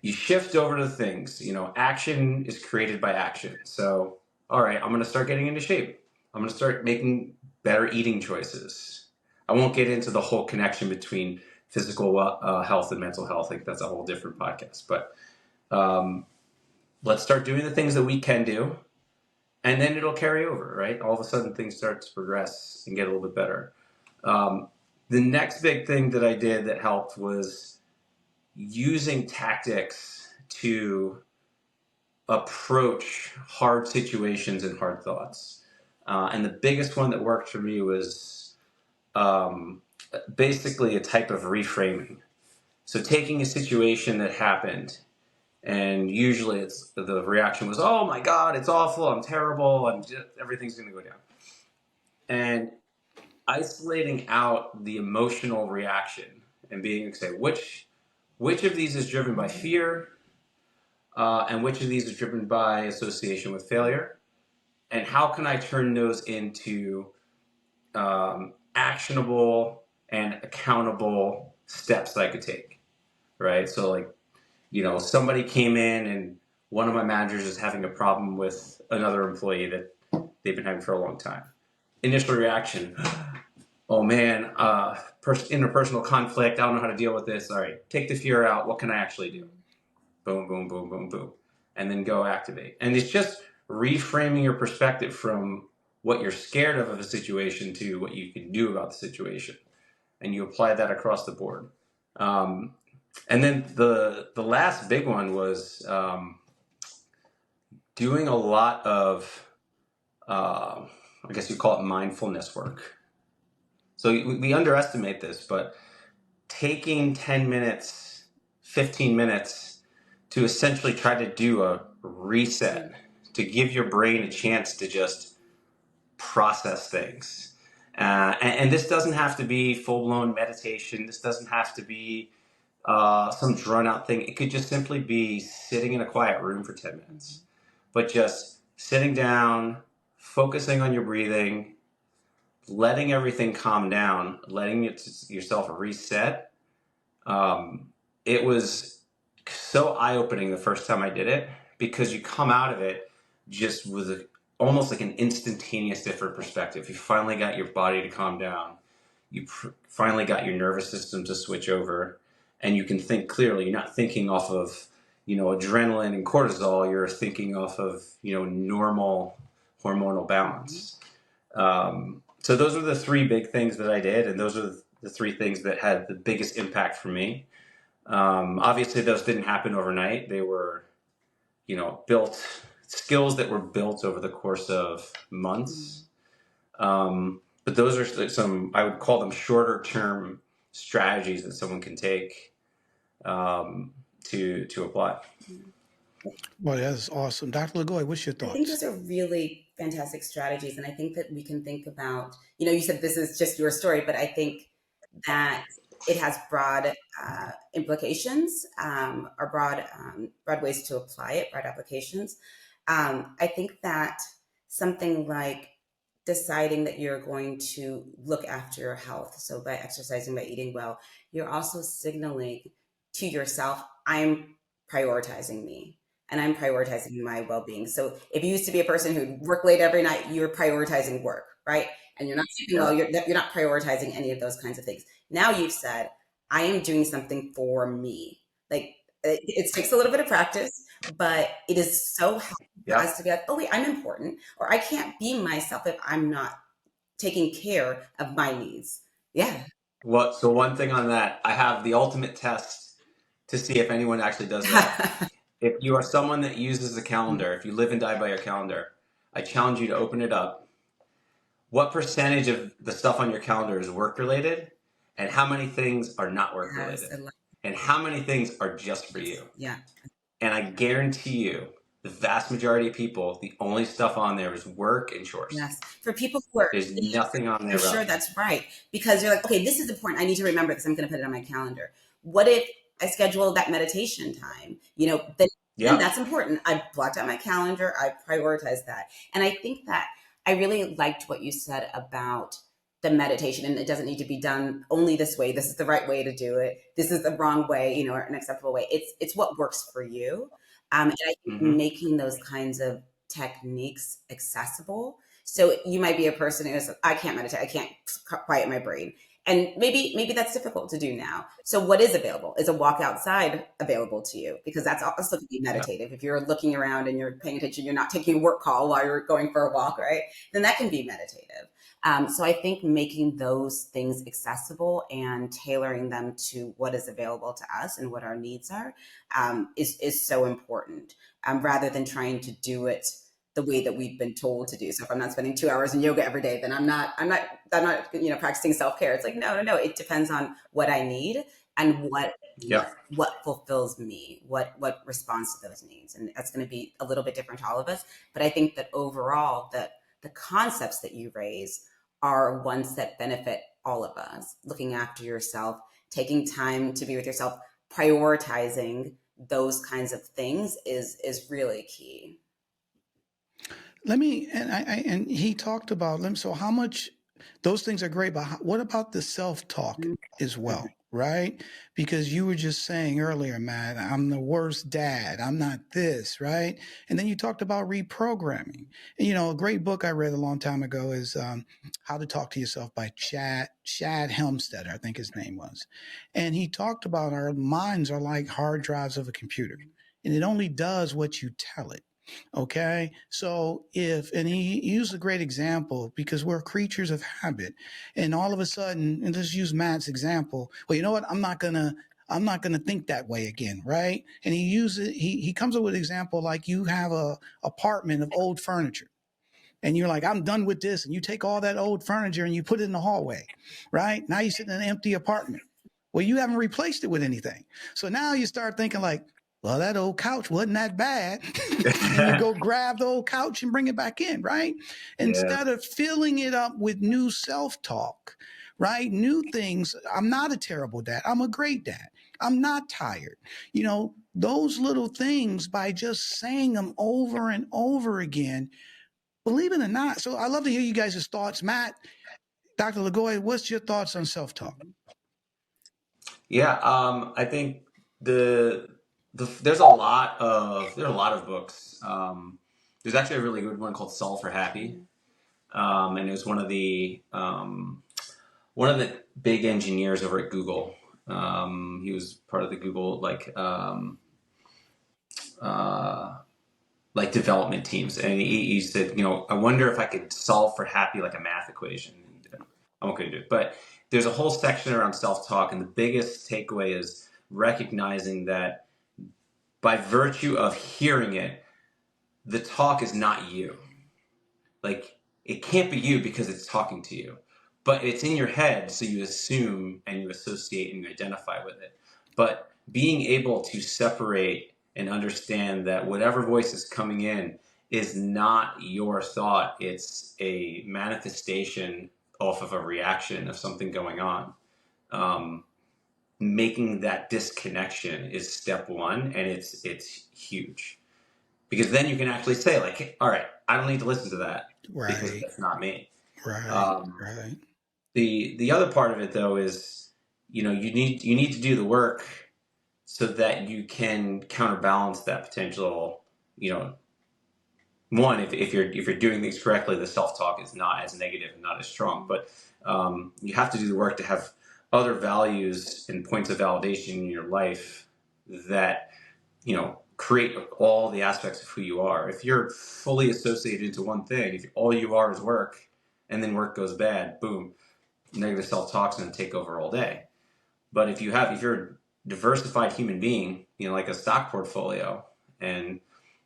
you shift over to things. Action is created by action. So, all right, I'm going to start getting into shape. I'm going to start making better eating choices. I won't get into the whole connection between physical health and mental health. I think that's a whole different podcast. But let's start doing the things that we can do, and then it'll carry over, right? All of a sudden, things start to progress and get a little bit better. The next big thing that I did that helped was using tactics to approach hard situations and hard thoughts. And the biggest one that worked for me was basically a type of reframing. So taking a situation that happened, and usually the reaction was, oh my God, it's awful, I'm terrible, everything's going to go down. And isolating out the emotional reaction and being able to say, which of these is driven by fear, and which of these is driven by association with failure, and how can I turn those into actionable and accountable steps that I could take, right? So like, somebody came in and one of my managers is having a problem with another employee that they've been having for a long time. Initial reaction, oh man, interpersonal conflict, I don't know how to deal with this. All right, take the fear out. What can I actually do? Boom, boom, boom, boom, boom. And then go activate. And it's just reframing your perspective from what you're scared of a situation to what you can do about the situation. And you apply that across the board. And then the last big one was doing a lot of, I guess you call it mindfulness work. So we underestimate this, but taking 10 minutes, 15 minutes to essentially try to do a reset, to give your brain a chance to just process things. And this doesn't have to be full-blown meditation. This doesn't have to be some drawn-out thing. It could just simply be sitting in a quiet room for 10 minutes. But just sitting down, focusing on your breathing, letting everything calm down, letting yourself reset. It was so eye-opening the first time I did it, because you come out of it just with almost like an instantaneous different perspective. You finally got your body to calm down. You finally got your nervous system to switch over, and you can think clearly. You're not thinking off of, adrenaline and cortisol. You're thinking off of, normal hormonal balance. So those are the three big things that I did, and those are the three things that had the biggest impact for me. Obviously, those didn't happen overnight. They were, built skills that were built over the course of months. But those are some, I would call them shorter term strategies that someone can take to apply. Well, that's awesome. Dr. LeGoy, what's your thoughts? I think those are really fantastic strategies. And I think that we can think about, you said this is just your story, but I think that it has broad implications, or broad ways to apply it, broad applications. I think that something like deciding that you're going to look after your health, so by exercising, by eating well, you're also signaling to yourself, I'm prioritizing me and I'm prioritizing my well-being. So if you used to be a person who'd work late every night, you're prioritizing work, right? And you're not sleeping well, you're not prioritizing any of those kinds of things. Now you've said, I am doing something for me. Like it takes a little bit of practice, but it is so helpful for Yep. us to be like, oh wait, I'm important, or I can't be myself if I'm not taking care of my needs. Yeah. So one thing on that, I have the ultimate test to see if anyone actually does that. If you are someone that uses a calendar, if you live and die by your calendar, I challenge you to open it up. What percentage of the stuff on your calendar is work related, and how many things are not work Yes, related, and how many things are just for you? yeah. And I guarantee you, the vast majority of people, the only stuff on there is work and chores. Yes. For people who are, There's nothing on there. for sure, that's right. Because you're like, okay, this is important. I need to remember this. I'm going to put it on my calendar. What if I schedule that meditation time? Then that's important. I blocked out my calendar. I prioritized that. And I think that I really liked what you said about the meditation, and it doesn't need to be done only this way. This is the right way to do it. This is the wrong way, or an acceptable way. It's what works for you. And I think making those kinds of techniques accessible. So you might be a person who's, I can't meditate, I can't quiet my brain. And maybe that's difficult to do now. So what is available? Is a walk outside available to you? Because that's also to be meditative. Yeah. If you're looking around and you're paying attention, you're not taking a work call while you're going for a walk, right? Then that can be meditative. So I think making those things accessible and tailoring them to what is available to us and what our needs are is so important, rather than trying to do it the way that we've been told to do. So if I'm not spending 2 hours in yoga every day, then I'm not practicing self-care. It's like, no. It depends on what I need and what fulfills me, what responds to those needs. And that's going to be a little bit different to all of us. But I think that overall, that the concepts that you raise are ones that benefit all of us. Looking after yourself, taking time to be with yourself, prioritizing those kinds of things is really key. And he talked about, so how much, those things are great, but what about the self-talk as well, right? Because you were just saying earlier, Matt, I'm the worst dad, I'm not this, right? And then you talked about reprogramming. And, a great book I read a long time ago is How to Talk to Yourself by Shad Helmstetter, I think his name was. And he talked about our minds are like hard drives of a computer, and it only does what you tell it. Okay. So and he used a great example because we're creatures of habit, and all of a sudden, and let's use Matt's example. Well, you know what? I'm not going to think that way again. Right. And he comes up with an example like you have a apartment of old furniture, and you're like, I'm done with this. And you take all that old furniture and you put it in the hallway. Right. Now you sit in an empty apartment. Well, you haven't replaced it with anything. So now you start thinking like, well, that old couch wasn't that bad. And you go grab the old couch and bring it back in, right? Yeah. Instead of filling it up with new self-talk, right? New things. I'm not a terrible dad. I'm a great dad. I'm not tired. Those little things, by just saying them over and over again, believe it or not. So I love to hear you guys' thoughts. Matt, Dr. LeGoy, what's your thoughts on self-talk? Yeah, I think there's a lot of books. There's actually a really good one called Solve for Happy, and it was one of the big engineers over at Google. He was part of the Google development teams, and he said, I wonder if I could solve for happy like a math equation. I'm not going to do it, but there's a whole section around self-talk, and the biggest takeaway is recognizing that by virtue of hearing it, the talk is not you. Like, it can't be you because it's talking to you, but it's in your head, so you assume and you associate and you identify with it. But being able to separate and understand that whatever voice is coming in is not your thought, it's a manifestation off of a reaction of something going on. Making that disconnection is step one, and it's huge, because then you can actually say like, hey, all right, I don't need to listen to that, right, because that's not me. Right. Right. The other part of it though is, you need to do the work so that you can counterbalance that potential. One, if you're doing things correctly, the self-talk is not as negative and not as strong. But you have to do the work to have other values and points of validation in your life that, create all the aspects of who you are. If you're fully associated into one thing, if all you are is work, and then work goes bad, boom, negative self-talk's going to take over all day. But if you're a diversified human being, like a stock portfolio, and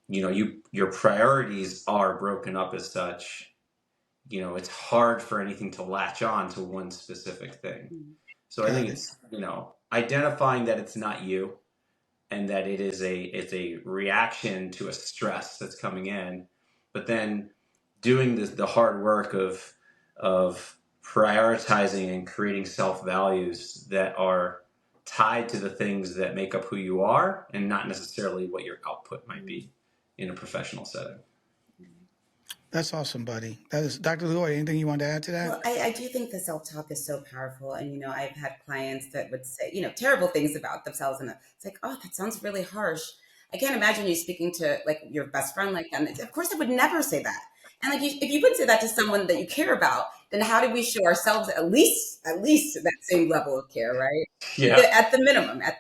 your priorities are broken up as such, it's hard for anything to latch on to one specific thing. So I think it's, identifying that it's not you, and that it's a reaction to a stress that's coming in, but then doing the hard work of prioritizing and creating self values that are tied to the things that make up who you are, and not necessarily what your output might be in a professional setting. That's awesome, buddy. That is, Dr. LeGoy, anything you want to add to that? Well, I do think the self-talk is so powerful. And, I've had clients that would say, terrible things about themselves. And it's like, oh, that sounds really harsh. I can't imagine you speaking to like your best friend like that. And of course, I would never say that. And like, if you wouldn't say that to someone that you care about, then how do we show ourselves at least that same level of care, right? Yeah. At the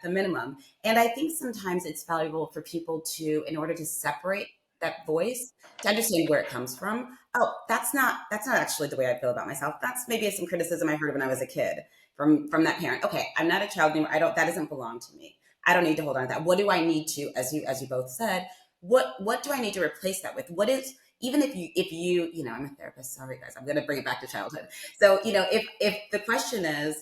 minimum. And I think sometimes it's valuable for people to, in order to separate that voice, to understand where it comes from. Oh, that's not actually the way I feel about myself. That's maybe some criticism I heard when I was a kid from that parent. Okay, I'm not a child anymore. That doesn't belong to me. I don't need to hold on to that. What do I need to, as you both said, what do I need to replace that with? What is, even if you, I'm a therapist, sorry guys, I'm going to bring it back to childhood. So, if the question is,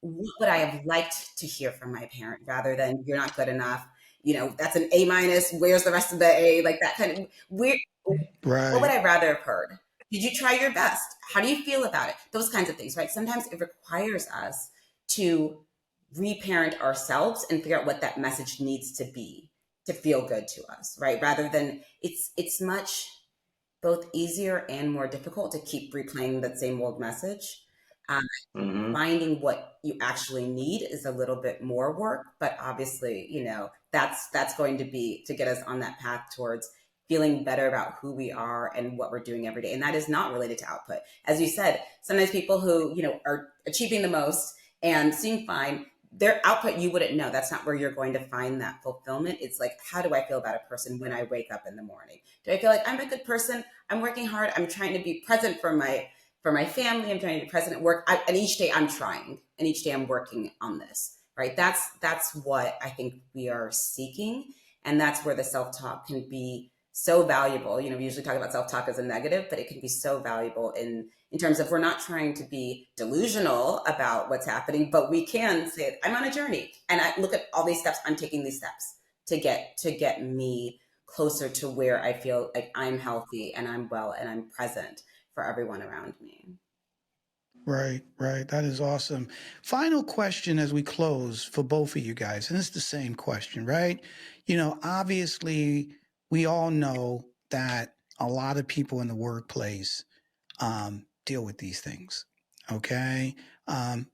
what would I have liked to hear from my parent, rather than you're not good enough, that's an A-, where's the rest of the A, like that kind of weird. Right. What would I rather have heard? Did you try your best? How do you feel about it? Those kinds of things, right? Sometimes it requires us to reparent ourselves and figure out what that message needs to be to feel good to us, right? Rather than, it's much both easier and more difficult to keep replaying that same old message. Finding what you actually need is a little bit more work, but obviously, that's going to be to get us on that path towards feeling better about who we are and what we're doing every day. And that is not related to output. As you said, sometimes people who, are achieving the most and seem fine, their output, you wouldn't know. That's not where you're going to find that fulfillment. It's like, how do I feel about a person when I wake up in the morning? Do I feel like I'm a good person? I'm working hard. I'm trying to be present for my family. I'm trying to be present at work. And each day I'm trying, and each day I'm working on this, right? That's what I think we are seeking. And that's where the self-talk can be so valuable. We usually talk about self-talk as a negative, but it can be so valuable in terms of, we're not trying to be delusional about what's happening, but we can say, I'm on a journey, and I look at all these steps. I'm taking these steps to get me closer to where I feel like I'm healthy and I'm well and I'm present for everyone around me. Right. That is awesome. Final question as we close for both of you guys, and it's the same question, right? Obviously, we all know that a lot of people in the workplace deal with these things. Okay.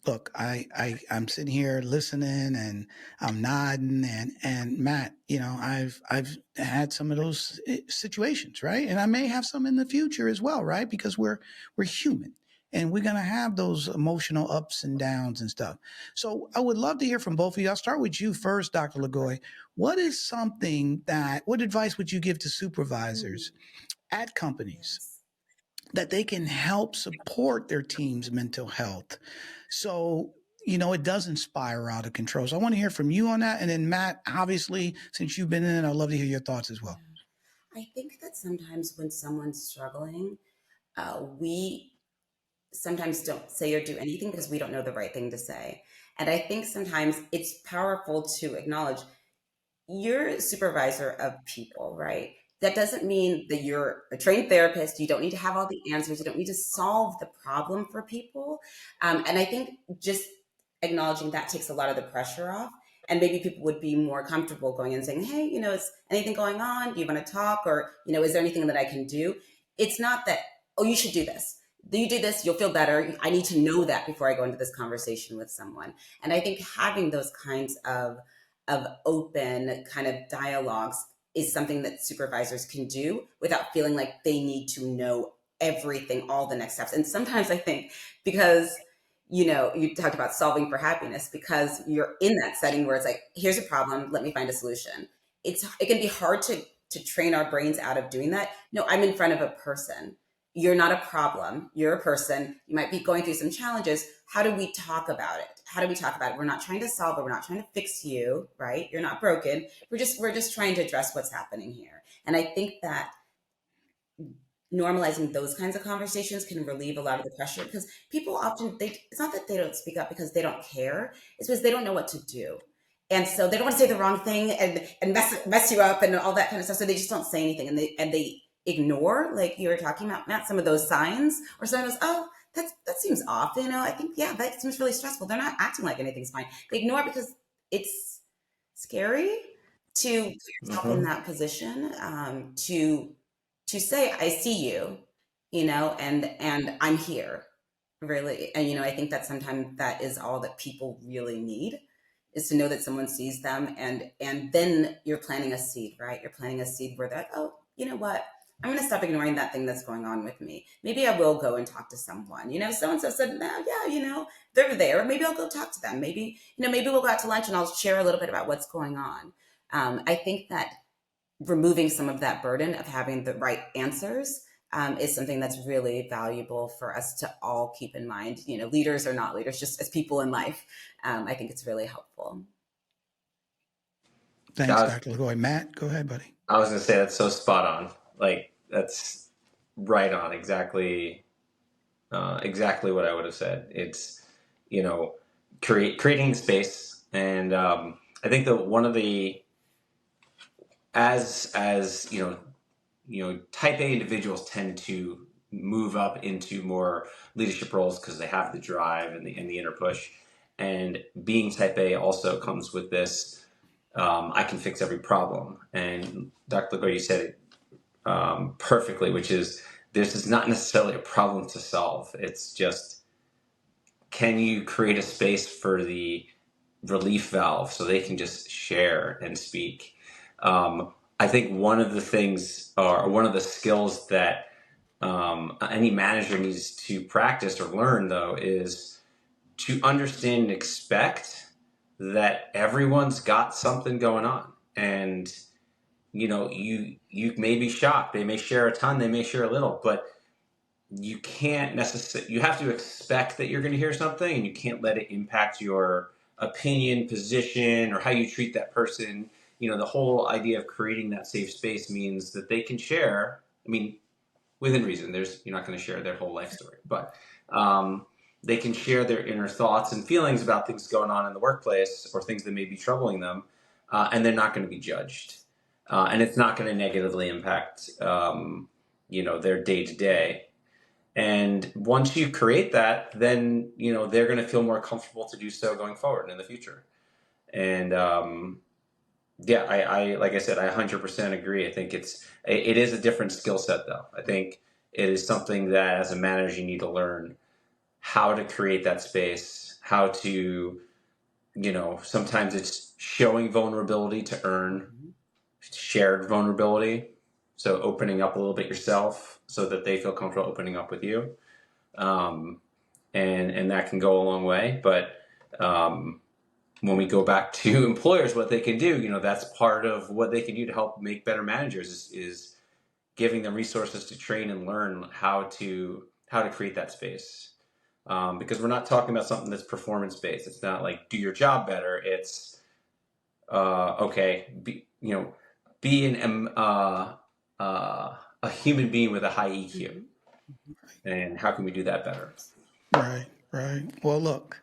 Look, I'm sitting here listening, and I'm nodding, and Matt, I've had some of those situations, right? And I may have some in the future as well, right? Because we're human, and we're going to have those emotional ups and downs and stuff. So I would love to hear from both of you. I'll start with you first, Dr. LeGoy. What advice would you give to supervisors at companies that they can help support their team's mental health, so it doesn't spiral out of control? So I want to hear from you on that. And then Matt, obviously, since you've been in it, I'd love to hear your thoughts as well. I think that sometimes when someone's struggling, we sometimes don't say or do anything because we don't know the right thing to say. And I think sometimes it's powerful to acknowledge you're a supervisor of people, right? That doesn't mean that you're a trained therapist. You don't need to have all the answers. You don't need to solve the problem for people. And I think just acknowledging that takes a lot of the pressure off. And maybe people would be more comfortable going and saying, hey, is anything going on? Do you want to talk? Or, is there anything that I can do? It's not that, oh, you should do this. You do this, you'll feel better. I need to know that before I go into this conversation with someone. And I think having those kinds of open kind of dialogues is something that supervisors can do without feeling like they need to know everything, all the next steps. And sometimes I think because you talked about solving for happiness, because you're in that setting where it's like, here's a problem, let me find a solution. It can be hard to train our brains out of doing that. No, I'm in front of a person. You're not a problem. You're a person. You might be going through some challenges. How do we talk about it? How do we talk about it? We're not trying to solve it. We're not trying to fix you, right? You're not broken. We're just trying to address what's happening here. And I think that normalizing those kinds of conversations can relieve a lot of the pressure, because people often, it's not that they don't speak up because they don't care, it's because they don't know what to do. And so they don't want to say the wrong thing and mess you up and all that kind of stuff. So they just don't say anything, and they ignore, like you were talking about, Matt, some of those signs, or some of those, oh, that seems off. I think, yeah, that seems really stressful. They're not acting like anything's fine. They ignore it because it's scary to put yourself in that position, to say, I see you, and I'm here, really. And, I think that sometimes that is all that people really need, is to know that someone sees them. And then you're planting a seed, right? You're planting a seed where they're like, oh, you know what? I'm going to stop ignoring that thing that's going on with me. Maybe I will go and talk to someone. So-and-so said, no, yeah, they're there. Maybe I'll go talk to them. Maybe we'll go out to lunch and I'll share a little bit about what's going on. I think that removing some of that burden of having the right answers is something that's really valuable for us to all keep in mind, leaders or not leaders, just as people in life. I think it's really helpful. Thanks, Dr. LeGoy. Matt, go ahead, buddy. I was going to say that's so spot on. Like, that's right on. Exactly what I would have said. It's, creating space. And I think that one of the, as type A individuals tend to move up into more leadership roles because they have the drive and the inner push. And being type A also comes with this, I can fix every problem. And Dr. LeGoy, you said it perfectly, which is, this is not necessarily a problem to solve. It's just, can you create a space for the relief valve so they can just share and speak? I think one of the things, or one of the skills that any manager needs to practice or learn, though, is to understand and expect that everyone's got something going on. And, you may be shocked. They may share a ton, they may share a little, but you can't necessarily, you have to expect that you're going to hear something, and you can't let it impact your opinion, position, or how you treat that person. The whole idea of creating that safe space means that they can share. I mean, within reason, you're not going to share their whole life story, but they can share their inner thoughts and feelings about things going on in the workplace or things that may be troubling them, and they're not going to be judged. And it's not going to negatively impact, their day-to-day. And once you create that, then, they're going to feel more comfortable to do so going forward in the future. And yeah, I like I said, I 100% agree. I think it is a different skill set, though. I think it is something that as a manager, you need to learn how to create that space, how to, sometimes it's showing vulnerability to earn shared vulnerability. So opening up a little bit yourself so that they feel comfortable opening up with you. And that can go a long way. But when we go back to employers, what they can do, that's part of what they can do to help make better managers is giving them resources to train and learn how to create that space. Because we're not talking about something that's performance-based. It's not like do your job better. It's be a human being with a high EQ. And how can we do that better? Right. Well, look,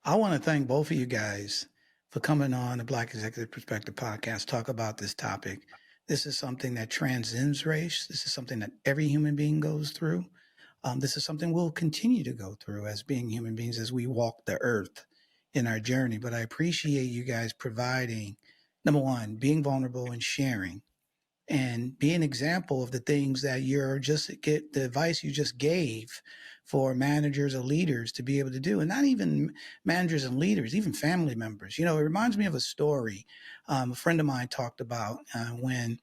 I want to thank both of you guys for coming on the Black Executive Perspective podcast, talk about this topic. This is something that transcends race. This is something that every human being goes through. This is something we'll continue to go through as being human beings as we walk the earth in our journey. But I appreciate you guys providing, number one, being vulnerable and sharing, and be an example of the things that the advice you just gave for managers or leaders to be able to do. And not even managers and leaders, even family members. It reminds me of a story a friend of mine talked about when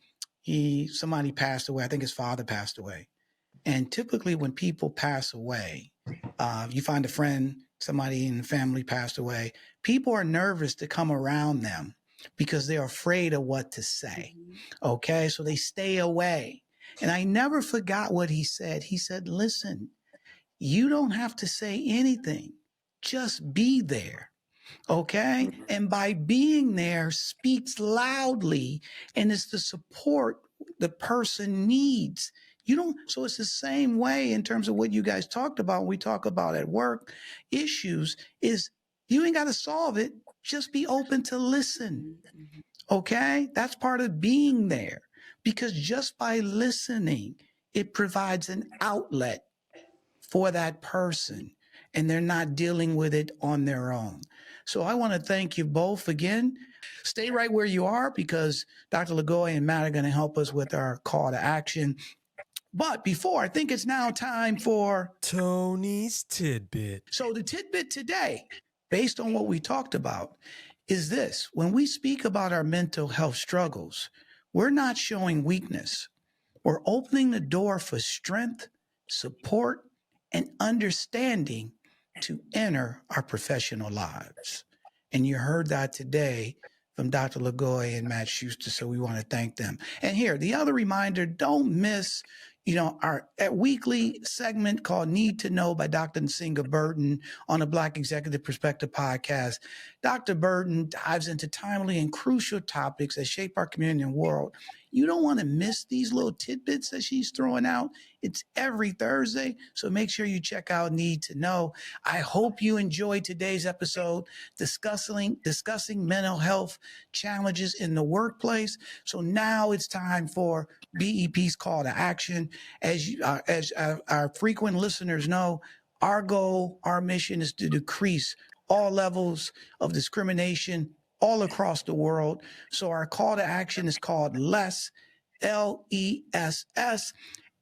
somebody passed away. I think his father passed away. And typically when people pass away, you find a friend somebody in the family passed away, people are nervous to come around them because they're afraid of what to say. Okay, so they stay away. And I never forgot what he said. He said, listen, you don't have to say anything, just be there. Okay. And by being there speaks loudly, and it's the support the person needs. So it's the same way in terms of what you guys talked about. When we talk about at work issues, is you ain't got to solve it. Just be open to listen. Okay. That's part of being there, because just by listening, it provides an outlet for that person, and they're not dealing with it on their own. So I want to thank you both again. Stay right where you are, because Dr. LeGoy and Matt are going to help us with our call to action. But before, I think it's now time for Tony's Tidbit. So the tidbit today, based on what we talked about, is this. When we speak about our mental health struggles, we're not showing weakness. We're opening the door for strength, support, and understanding to enter our professional lives. And you heard that today from Dr. LeGoy and Matt Schuster, so we want to thank them. And here, the other reminder, don't miss our weekly segment called Need to Know by Dr. Nsinga Burton on the Black Executive Perspective podcast. Dr. Burton dives into timely and crucial topics that shape our community and world. You don't want to miss these little tidbits that she's throwing out. It's every Thursday, so make sure you check out Need to Know. I hope you enjoyed today's episode discussing mental health challenges in the workplace. So now it's time for BEP's call to action. As our frequent listeners know, our goal, our mission is to decrease all levels of discrimination all across the world. So our call to action is called LESS, LESS,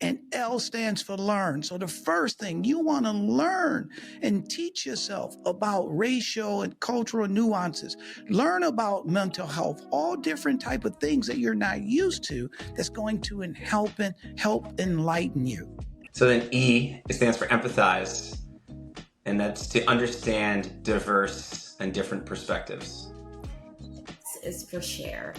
and L stands for learn. So the first thing you want to learn and teach yourself about racial and cultural nuances, learn about mental health, all different type of things that you're not used to, that's going to help enlighten you. So then E, it stands for empathize, and that's to understand diverse and different perspectives. Is for share.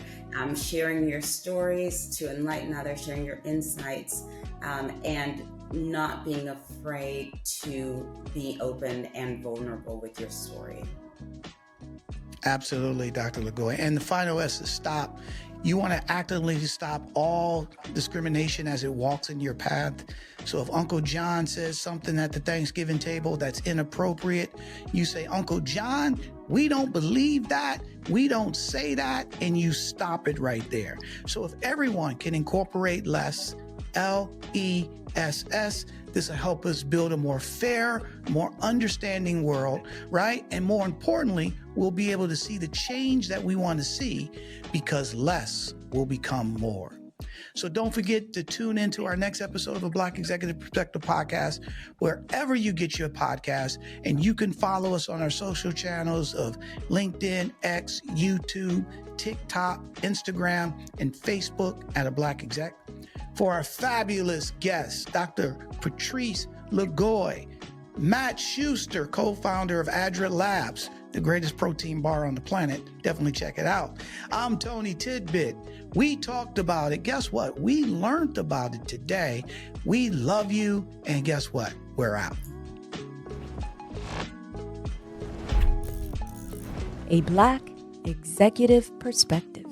Sharing your stories to enlighten others, sharing your insights, and not being afraid to be open and vulnerable with your story. Absolutely, Dr. LeGoy. And the final S is stop. You want to actively stop all discrimination as it walks in your path. So if Uncle John says something at the Thanksgiving table that's inappropriate, you say, Uncle John, we don't believe that. We don't say that. And you stop it right there. So if everyone can incorporate less, LESS, this will help us build a more fair, more understanding world, right? And more importantly, we'll be able to see the change that we want to see, because less will become more. So don't forget to tune into our next episode of the Black Executive Perspective podcast, wherever you get your podcast. And you can follow us on our social channels of LinkedIn, X, YouTube, TikTok, Instagram, and Facebook at A Black Exec. For our fabulous guests, Dr. Patrice LeGoy, Matt Schuster, co-founder of Adra Labs, the greatest protein bar on the planet. Definitely check it out. I'm Tony Tidbit. We talked about it. Guess what? We learned about it today. We love you. And guess what? We're out. A Black Executive Perspective.